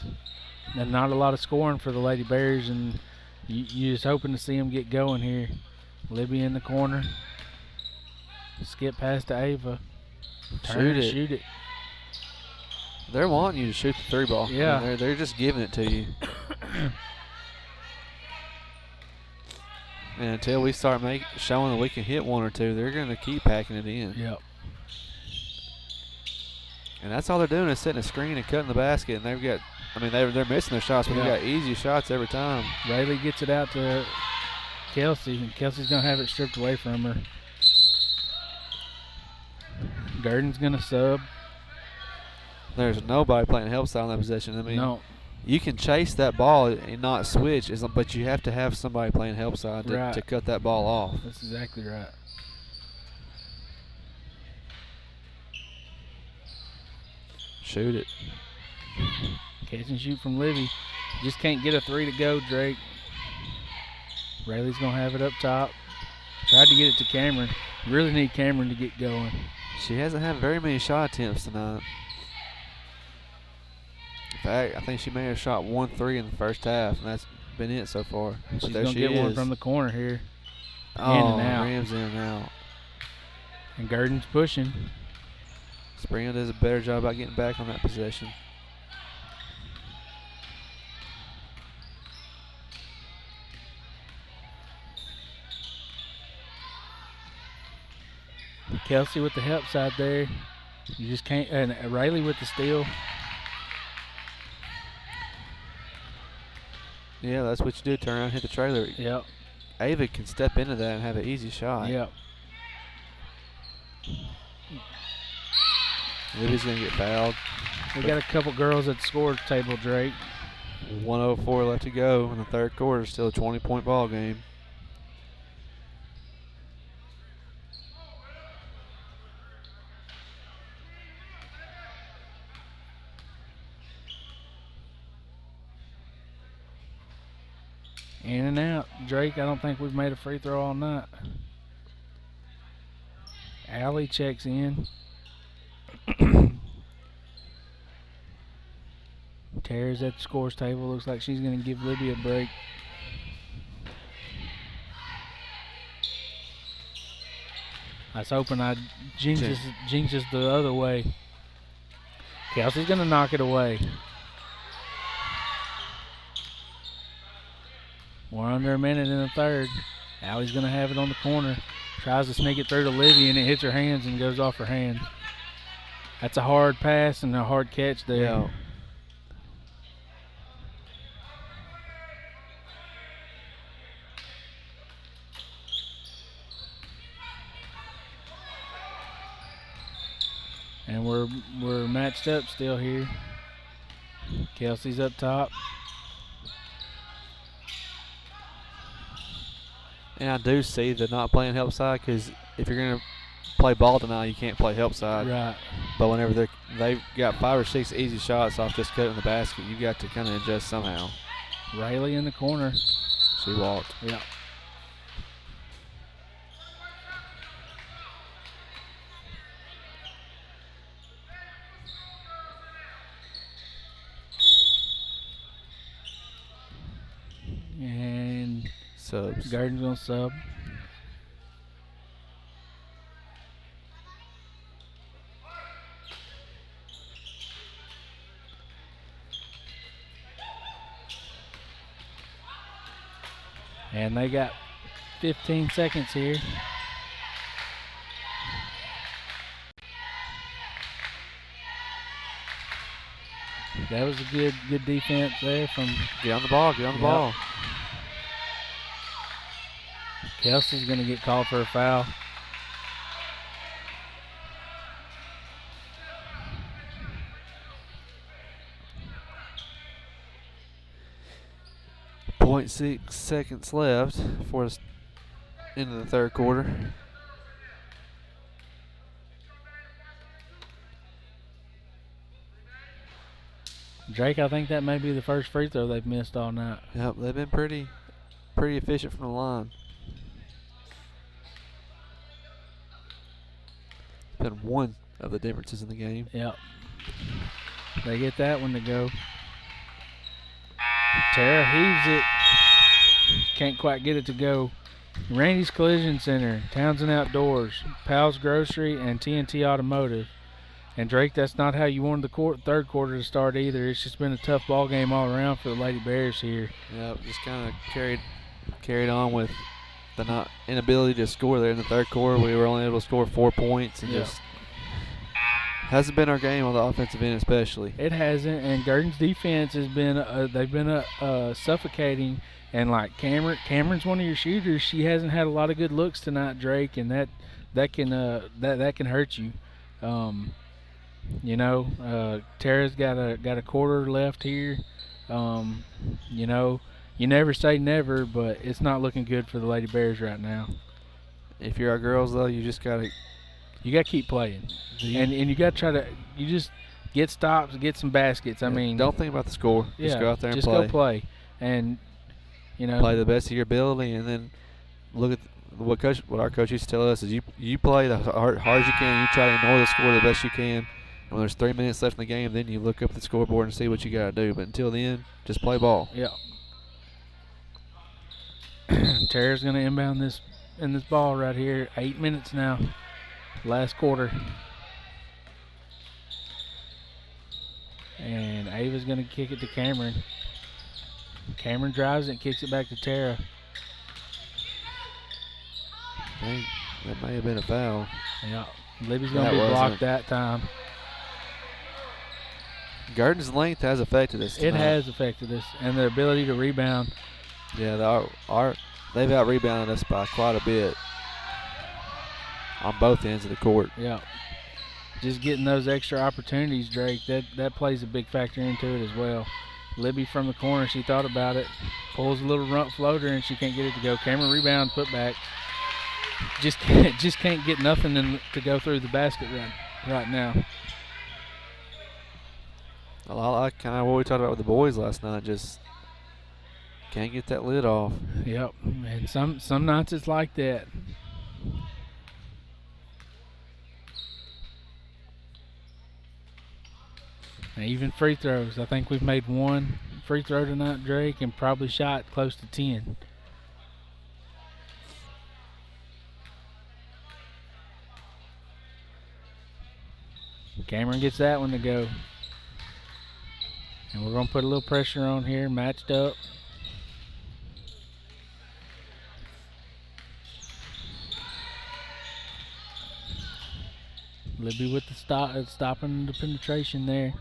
Speaker 3: And not a lot of scoring for the Lady Bears, and you're just hoping to see them get going here. Libby in the corner. Skip pass to Ava. Shoot it.
Speaker 1: They're wanting you to shoot the 3 ball.
Speaker 3: Yeah.
Speaker 1: I mean, they're just giving it to you. And until we start showing that we can hit 1 or 2, they're going to keep packing it in.
Speaker 3: Yep.
Speaker 1: And that's all they're doing is setting a screen and cutting the basket, and they've got. I mean, they're missing their shots, but they got easy shots every time.
Speaker 3: Rayleigh gets it out to Kelsey, and Kelsey's going to have it stripped away from her. Gurdon's going to sub.
Speaker 1: There's nobody playing help side on that possession. I mean,
Speaker 3: no.
Speaker 1: You can chase that ball and not switch, but you have to have somebody playing help side to cut that ball off.
Speaker 3: That's exactly right.
Speaker 1: Shoot it.
Speaker 3: Catch and shoot from Libby. Just can't get a 3 to go, Drake. Rayleigh's going to have it up top. Tried to get it to Cameron. Really need Cameron to get going.
Speaker 1: She hasn't had very many shot attempts tonight. In fact, I think she may have shot 1 3 in the first half, and that's been it so far.
Speaker 3: She's going to get one from the corner here.
Speaker 1: Oh,
Speaker 3: in and out.
Speaker 1: Rams in and out.
Speaker 3: And Gurdon's pushing.
Speaker 1: Springer does a better job about getting back on that possession.
Speaker 3: Kelsey with the help side there. You just can't. And Rayleigh with the steal.
Speaker 1: Yeah, that's what you do. Turn around and hit the trailer.
Speaker 3: Yep.
Speaker 1: Ava can step into that and have an easy shot.
Speaker 3: Yep.
Speaker 1: Libby's going to get fouled.
Speaker 3: We got a couple girls at the score table, Drake.
Speaker 1: 1:04 left to go in the third quarter. Still a 20-point ball game.
Speaker 3: In and out. Drake, I don't think we've made a free throw all night. Allie checks in. Tara's at the scores table. Looks like she's going to give Libby a break. I was hoping I'd jinx us the other way. Kelsey's going to knock it away. We're under a minute in the third. Allie's going to have it on the corner. Tries to sneak it through to Livy, and it hits her hands and goes off her hand. That's a hard pass and a hard catch there.
Speaker 1: Yeah.
Speaker 3: And we're matched up still here. Kelsey's up top.
Speaker 1: And I do see the not playing help side because if you're going to play ball tonight, you can't play help side.
Speaker 3: Right.
Speaker 1: But whenever they've got 5 or 6 easy shots off just cutting the basket, you got to kind of adjust somehow.
Speaker 3: Rayleigh in the corner.
Speaker 1: She walked.
Speaker 3: Yeah. And
Speaker 1: Subs.
Speaker 3: Gurdon's gonna sub. And they got 15 seconds here. That was a good defense there from
Speaker 1: Get on the ball. Get on the
Speaker 3: Yep.
Speaker 1: ball.
Speaker 3: Kelsey's going to get called for a foul.
Speaker 1: .6 seconds left for us into the third quarter.
Speaker 3: Drake, I think that may be the first free throw they've missed all night.
Speaker 1: Yep, they've been pretty efficient from the line. It's been one of the differences in the game.
Speaker 3: Yep. They get that one to go. Tara heaves it. Can't quite get it to go. Randy's Collision Center, Townsend Outdoors, Pal's Grocery, and TNT Automotive. And Drake, that's not how you wanted the third quarter to start either. It's just been a tough ball game all around for the Lady Bears here.
Speaker 1: Yep, just kind of carried on with the inability to score there in the third quarter. We were only able to score 4 points and just hasn't been our game on the offensive end especially.
Speaker 3: It hasn't, and Gurdon's defense has been they've been suffocating. And like Cameron's one of your shooters. She hasn't had a lot of good looks tonight, Drake, and that can hurt you. Tara's got a quarter left here. You never say never, but it's not looking good for the Lady Bears right now.
Speaker 1: If you're our girls, though, you got
Speaker 3: to keep playing, and you got to try to just get stops, get some baskets. I mean,
Speaker 1: don't think about the score. Just go out there and
Speaker 3: play. Just go play, and
Speaker 1: play the best of your ability, and then look at what our coach used to tell us is you play the hard as you can. You try to ignore the score the best you can. And when there's 3 minutes left in the game, then you look up at the scoreboard and see what you got to do. But until then, just play ball.
Speaker 3: Yeah. Tara's going to inbound this ball right here. 8 minutes now, last quarter. And Ava's going to kick it to Cameron. Cameron drives it and kicks it back to Tara.
Speaker 1: That may have been a foul.
Speaker 3: Yeah, Libby's going to be blocked that time.
Speaker 1: Gurdon's length has affected us tonight.
Speaker 3: It has affected us, and their ability to rebound.
Speaker 1: Yeah, they've out-rebounded us by quite a bit on both ends of the court.
Speaker 3: Yeah. Just getting those extra opportunities, Drake, that plays a big factor into it as well. Libby from the corner, she thought about it, pulls a little rump floater, and she can't get it to go. Cameron rebound, put back. Just can't get nothing to go through the basket right now.
Speaker 1: I like kind of what we talked about with the boys last night. Just can't get that lid off.
Speaker 3: Yep, and some nights it's like that. And even free throws. I think we've made one free throw tonight, Drake, and probably shot close to 10. Cameron gets that one to go. And we're going to put a little pressure on here, matched up. Libby with the stopping the penetration there.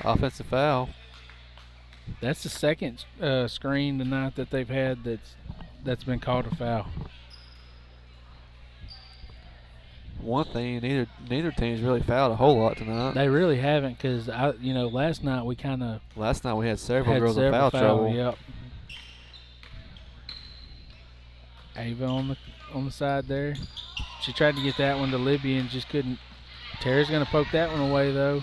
Speaker 1: Offensive foul.
Speaker 3: That's the second screen tonight that they've had that's been called a foul.
Speaker 1: One thing, neither team's really fouled a whole lot tonight.
Speaker 3: They really haven't, because last night we kind of
Speaker 1: Last night we had several girls in
Speaker 3: several
Speaker 1: foul trouble.
Speaker 3: Yep. Ava on the side there. She tried to get that one to Libby and just couldn't. Tara's going to poke that one away though.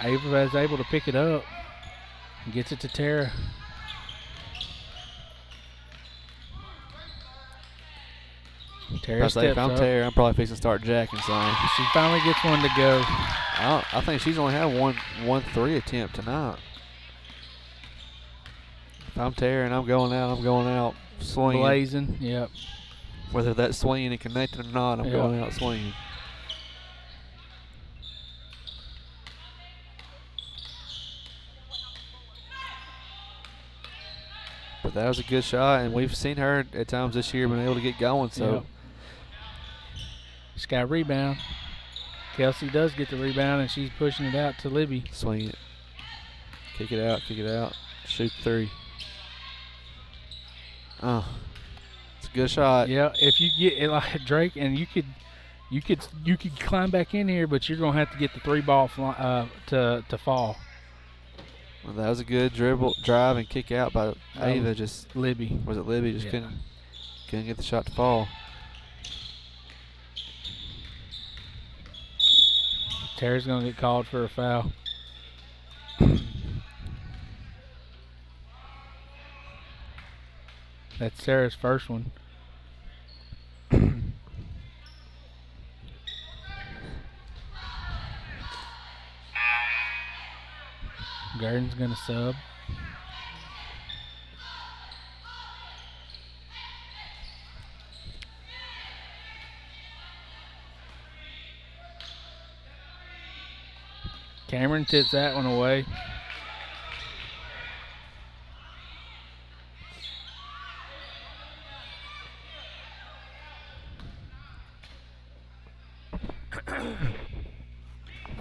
Speaker 3: Ava is able to pick it up and gets it to Tara. Tara steps
Speaker 1: If I'm
Speaker 3: up.
Speaker 1: Tara, I'm probably fixing to start jacking something.
Speaker 3: She finally gets one to go.
Speaker 1: I think she's only had one three attempt tonight. If I'm Tara and I'm going out swinging.
Speaker 3: Blazing, yep.
Speaker 1: Whether that's swinging and connected or not, I'm going out swinging. But that was a good shot, and we've seen her at times this year been able to get going. So.
Speaker 3: Yep. She's got a rebound. Kelsey does get the rebound, and she's pushing it out to Libby.
Speaker 1: Swing it. Kick it out. Shoot three. Oh, it's a good shot.
Speaker 3: Yeah, if you get it like Drake, and you could climb back in here, but you're gonna have to get the three ball to fall.
Speaker 1: Well, that was a good drive and kick out by Ava. Just
Speaker 3: Libby.
Speaker 1: Was it Libby? Just couldn't get the shot to fall.
Speaker 3: Tara's gonna get called for a foul. That's Sarah's first one. Gurdon's gonna sub. Cameron tips that one away.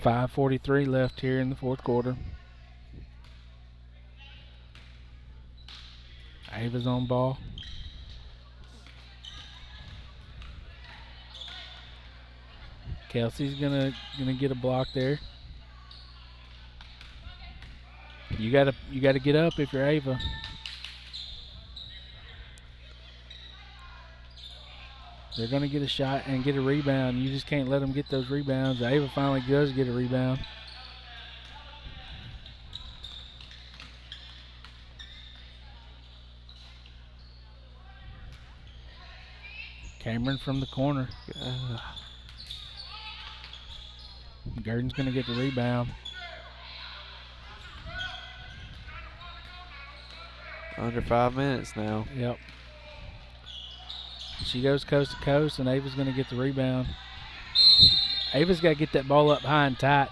Speaker 3: .5:43 left here in the fourth quarter. Ava's on ball. Kelsey's gonna get a block there. You gotta get up if you're Ava. They're gonna get a shot and get a rebound. You just can't let them get those rebounds. Ava finally does get a rebound. Cameron from the corner. Gurdon's gonna get the rebound.
Speaker 1: Under 5 minutes now.
Speaker 3: Yep. She goes coast to coast, and Ava's going to get the rebound. Ava's got to get that ball up high and tight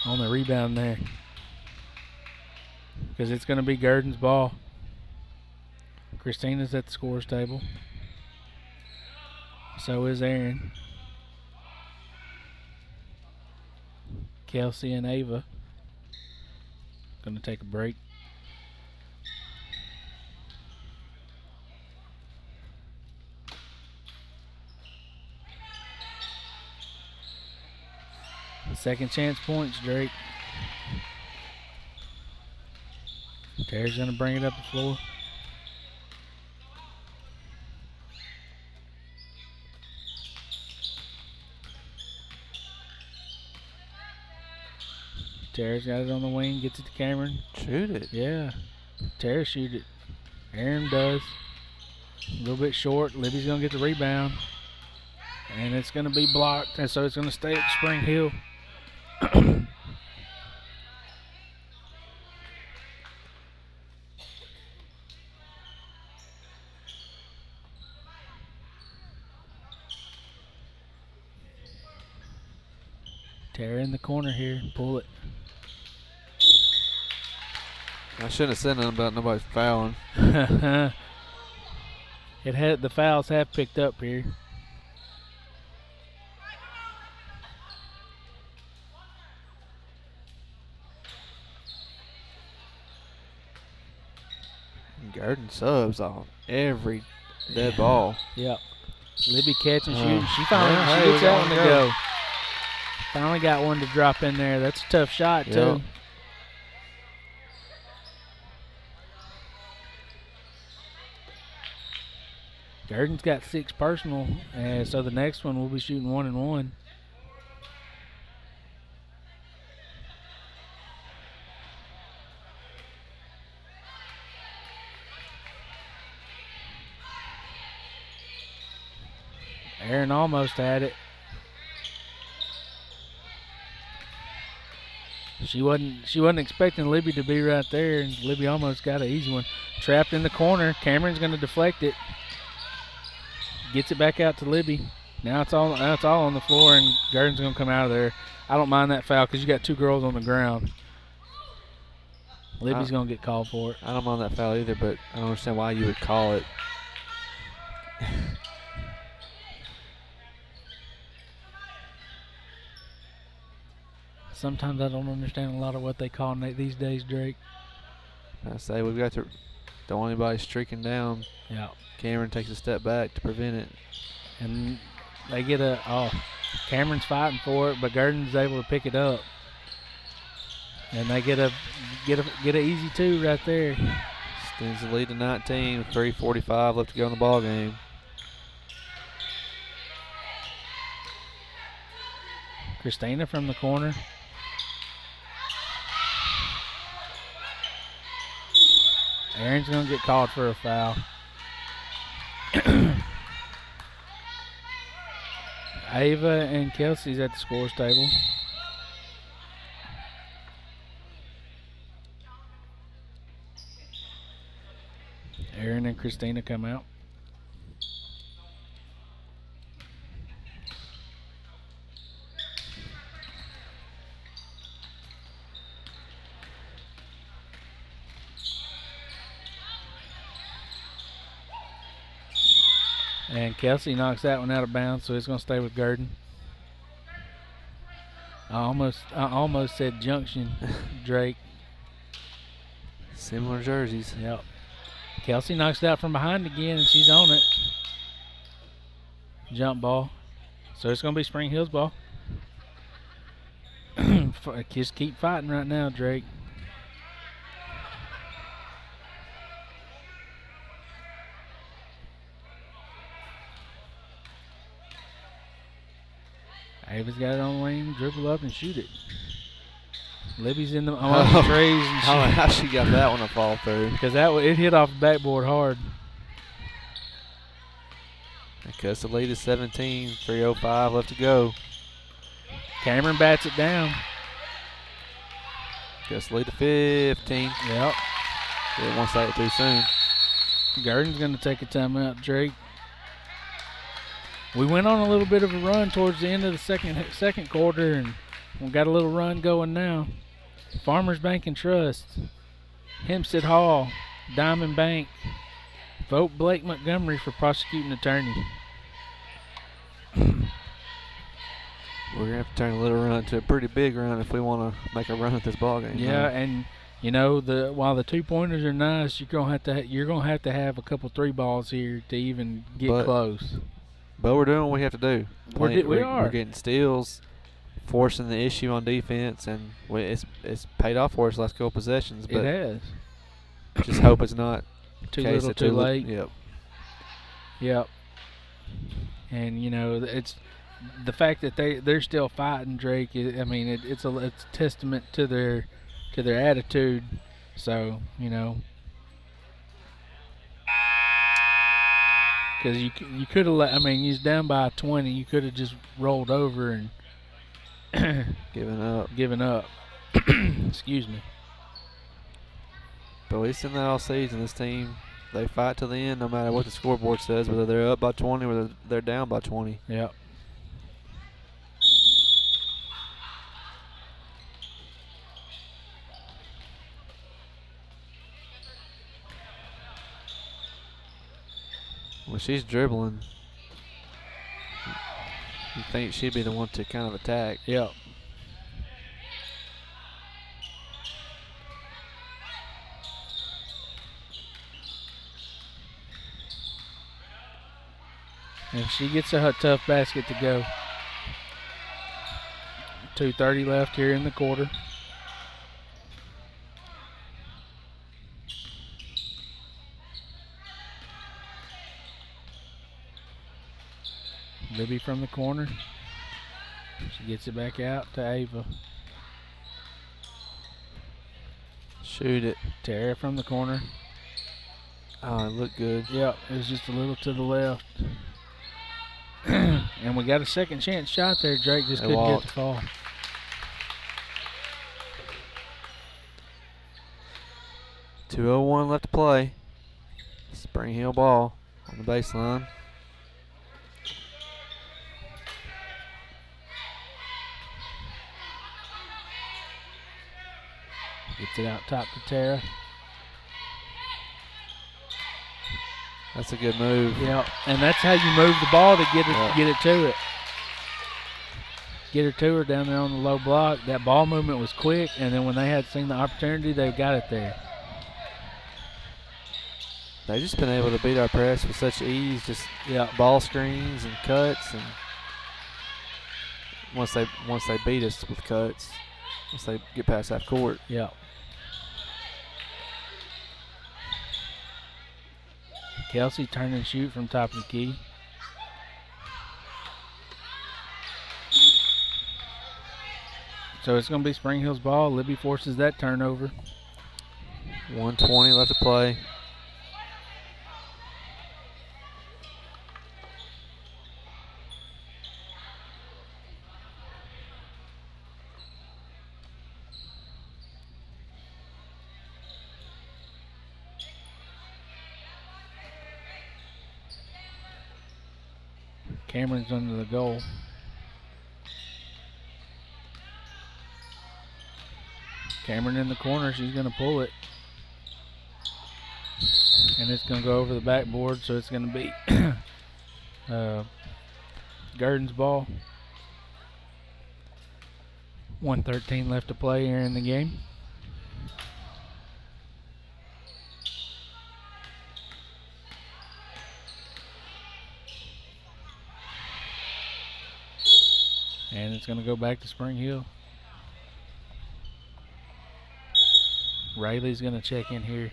Speaker 3: on the rebound there, because it's going to be Gurdon's ball. Christina's at the scores table. So is Aaron. Kelsey and Ava going to take a break. Second chance points, Drake. Tara's going to bring it up the floor. Tara's got it on the wing, gets it to Cameron.
Speaker 1: Shoot it.
Speaker 3: Yeah. Tara shoot it. Aaron does. A little bit short. Libby's going to get the rebound. And it's going to be blocked, and so it's going to stay at Spring Hill. Tara in the corner here. Pull it.
Speaker 1: I shouldn't have said nothing about nobody fouling.
Speaker 3: The fouls have picked up here.
Speaker 1: Gurdon subs on every dead ball.
Speaker 3: Yep. Libby catching, shooting. She
Speaker 1: yeah,
Speaker 3: gets
Speaker 1: we
Speaker 3: that
Speaker 1: got
Speaker 3: one to
Speaker 1: one to
Speaker 3: go. Finally got one to drop in there. That's a tough shot,
Speaker 1: Yep.
Speaker 3: too. Gurdon's got 6 personal, and so the next one we'll be shooting 1-1. Aaron almost had it. She wasn't expecting Libby to be right there, and Libby almost got an easy one. Trapped in the corner. Cameron's going to deflect it. Gets it back out to Libby. Now it's all on the floor, and Gurdon's going to come out of there. I don't mind that foul because you got 2 girls on the ground. Libby's going to get called for it.
Speaker 1: I don't mind that foul either, but I don't understand why you would call it.
Speaker 3: Sometimes I don't understand a lot of what they call these days, Drake.
Speaker 1: I say we've got to don't want anybody streaking down.
Speaker 3: Yeah.
Speaker 1: Cameron takes a step back to prevent it.
Speaker 3: And they get Cameron's fighting for it, but Gurdon's able to pick it up. And they get a easy 2 right there.
Speaker 1: Extends the lead to 19 with 3:45 left to go in the ball game.
Speaker 3: Christina from the corner. Aaron's going to get called for a foul. Ava and Kelsey's at the scores table. Aaron and Christina come out. And Kelsey knocks that one out of bounds, so it's going to stay with Gurdon. I almost said Junction, Drake.
Speaker 1: Similar jerseys.
Speaker 3: Yep. Kelsey knocks it out from behind again, and she's on it. Jump ball. So it's going to be Spring Hill's ball. Just keep fighting right now, Drake. Ava's got it on the lane, dribble up and shoot it. Libby's in the trays. And
Speaker 1: I don't know how she got that one to fall through.
Speaker 3: Because it hit off the backboard hard.
Speaker 1: Because the lead is 17, 3:05 left to go.
Speaker 3: Cameron bats it down.
Speaker 1: Because the lead to 15.
Speaker 3: Yep.
Speaker 1: Didn't want to say it too soon.
Speaker 3: Gurdon's going to take a timeout, Drake. We went on a little bit of a run towards the end of the second quarter, and we got a little run going now. Farmers Bank and Trust, Hempstead Hall, Diamond Bank. Vote Blake Montgomery for prosecuting attorney.
Speaker 1: We're going to have to turn a little run to a pretty big run if we want to make a run at this ball game.
Speaker 3: Yeah, and you know, while the 2-pointers are nice, you're gonna have to have a couple 3 balls here to even get close.
Speaker 1: But we're doing what we have to do.
Speaker 3: We are.
Speaker 1: We're getting steals, forcing the issue on defense, and it's paid off for us last couple possessions. But
Speaker 3: it has.
Speaker 1: Just hope it's not
Speaker 3: too little, too late.
Speaker 1: Yep.
Speaker 3: Yep. And you know, it's the fact that they're still fighting, Drake. It's a testament to their attitude. So you know. Because you could have you was down by 20. You could have just rolled over and given up. Excuse me.
Speaker 1: But we've seen that all season. This team, they fight to the end no matter what the scoreboard says, whether they're up by 20 or whether they're down by 20.
Speaker 3: Yep.
Speaker 1: When she's dribbling, you think she'd be the one to kind of attack.
Speaker 3: Yep. And she gets a tough basket to go. 2:30 left here in the quarter. Libby from the corner. She gets it back out to Ava.
Speaker 1: Shoot it.
Speaker 3: Tara from the corner.
Speaker 1: Oh, it looked good.
Speaker 3: Yep, it was just a little to the left. And we got a second chance shot there. Drake just couldn't get the fall.
Speaker 1: .201 left to play. Spring Hill ball on the baseline.
Speaker 3: Gets it out top to Tara.
Speaker 1: That's a good move.
Speaker 3: Yeah, and that's how you move the ball to get it to it. Get her to her down there on the low block. That ball movement was quick, and then when they had seen the opportunity, they got it there.
Speaker 1: They've just been able to beat our press with such ease, just ball screens and cuts, and once they beat us with cuts, once they get past half court.
Speaker 3: Yeah. Kelsey turn and shoot from top of the key. So it's going to be Spring Hill's ball. Libby forces that turnover.
Speaker 1: 1:20 left to play.
Speaker 3: Cameron's under the goal. Cameron in the corner. She's going to pull it. And it's going to go over the backboard, so it's going to be Gurdon's ball. 1:13 left to play here in the game. And it's going to go back to Spring Hill. Rayleigh's going to check in here.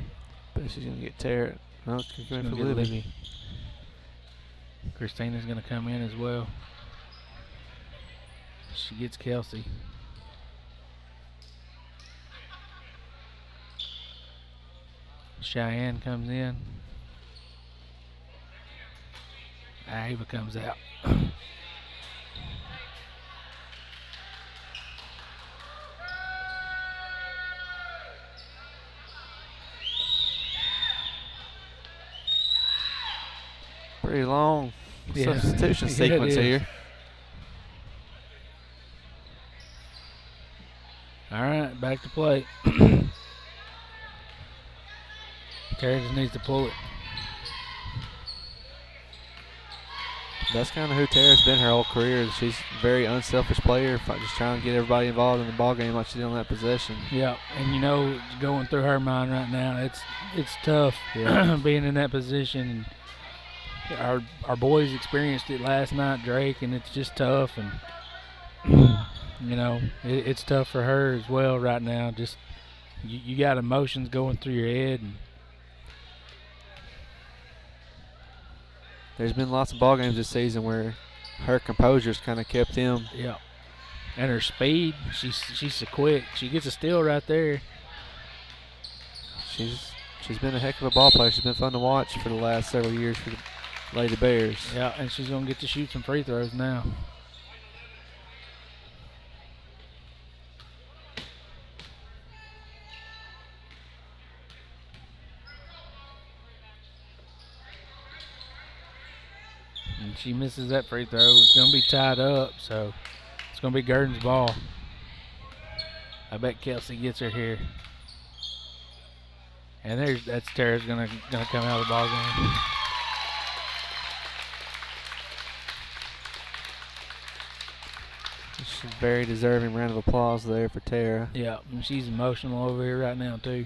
Speaker 1: Bet she's going to get Tara. No, it's
Speaker 3: She's
Speaker 1: going
Speaker 3: gonna
Speaker 1: for
Speaker 3: get
Speaker 1: Libby.
Speaker 3: Libby. Christina's going to come in as well. She gets Kelsey. Cheyenne comes in. Ava comes out.
Speaker 1: Pretty long substitution
Speaker 3: Yeah,
Speaker 1: sequence
Speaker 3: it is.
Speaker 1: here.
Speaker 3: All right, back to play. Terry just needs to pull it.
Speaker 1: That's kind of who Tara's been her whole career. She's a very unselfish player, just trying to get everybody involved in the ball game like she did on that possession.
Speaker 3: Yeah, and you know, going through her mind right now, it's tough being in that position. Our boys experienced it last night, Drake, and it's just tough. And you know, it's tough for her as well right now. Just you got emotions going through your head. And
Speaker 1: there's been lots of ball games this season where her composure's kind of kept them.
Speaker 3: yeah, and her speed, she's so quick. She gets a steal right there.
Speaker 1: She's been a heck of a ball player. She's been fun to watch for the last several years for the Lady Bears.
Speaker 3: Yeah, and she's gonna get to shoot some free throws now. And she misses that free throw. It's going to be tied up, so it's going to be Gurdon's ball. I bet Kelsey gets her here. And that's Tara's going to come out of the ball game.
Speaker 1: It's a very deserving round of applause there for Tara.
Speaker 3: Yeah, and she's emotional over here right now too.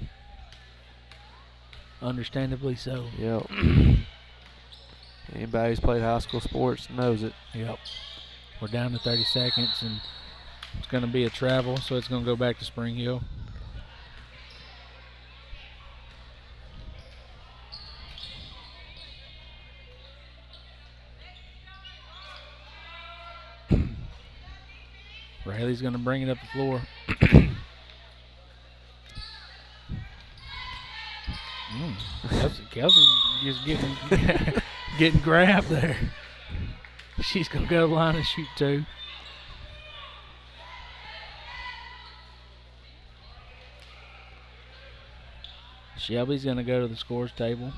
Speaker 3: Understandably so.
Speaker 1: Yep. Anybody who's played high school sports knows it.
Speaker 3: Yep. We're down to 30 seconds, and it's going to be a travel, so it's going to go back to Spring Hill. Rayleigh's going to bring it up the floor. Kelsey just getting grabbed there. She's going to go line and shoot 2. Shelby's going to go to the scores table.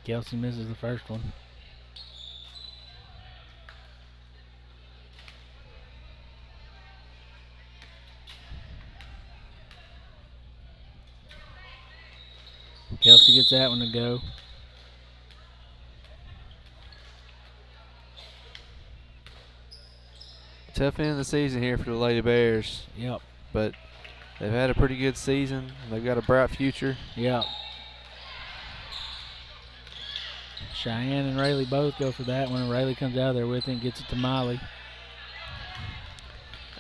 Speaker 3: Kelsey misses the first one. Kelsey gets that one to go.
Speaker 1: Tough end of the season here for the Lady Bears.
Speaker 3: Yep.
Speaker 1: But they've had a pretty good season. They've got a bright future.
Speaker 3: Yep. Cheyenne and Rayleigh both go for that one, and Rayleigh comes out of there with it and gets it to Miley.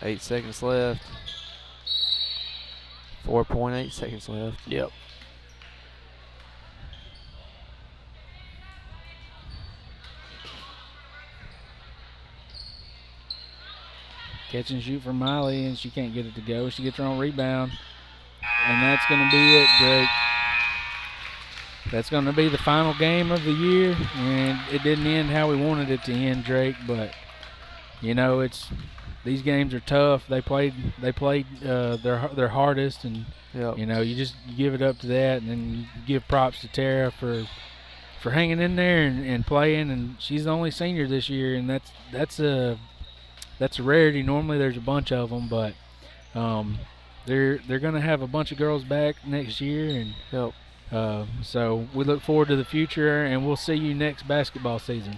Speaker 1: 8 seconds left. 4.8 seconds left.
Speaker 3: Yep. Catch and shoot for Miley, and she can't get it to go. She gets her own rebound, and that's going to be it, Drake. That's going to be the final game of the year, and it didn't end how we wanted it to end, Drake. But you know, these games are tough. They played their hardest, and
Speaker 1: Yep.
Speaker 3: you know, you give it up to that, and then you give props to Tara for hanging in there and playing. And she's the only senior this year, and that's a rarity. Normally there's a bunch of them, but they're going to have a bunch of girls back next year, and
Speaker 1: Yep.
Speaker 3: so we look forward to the future, and we'll see you next basketball season.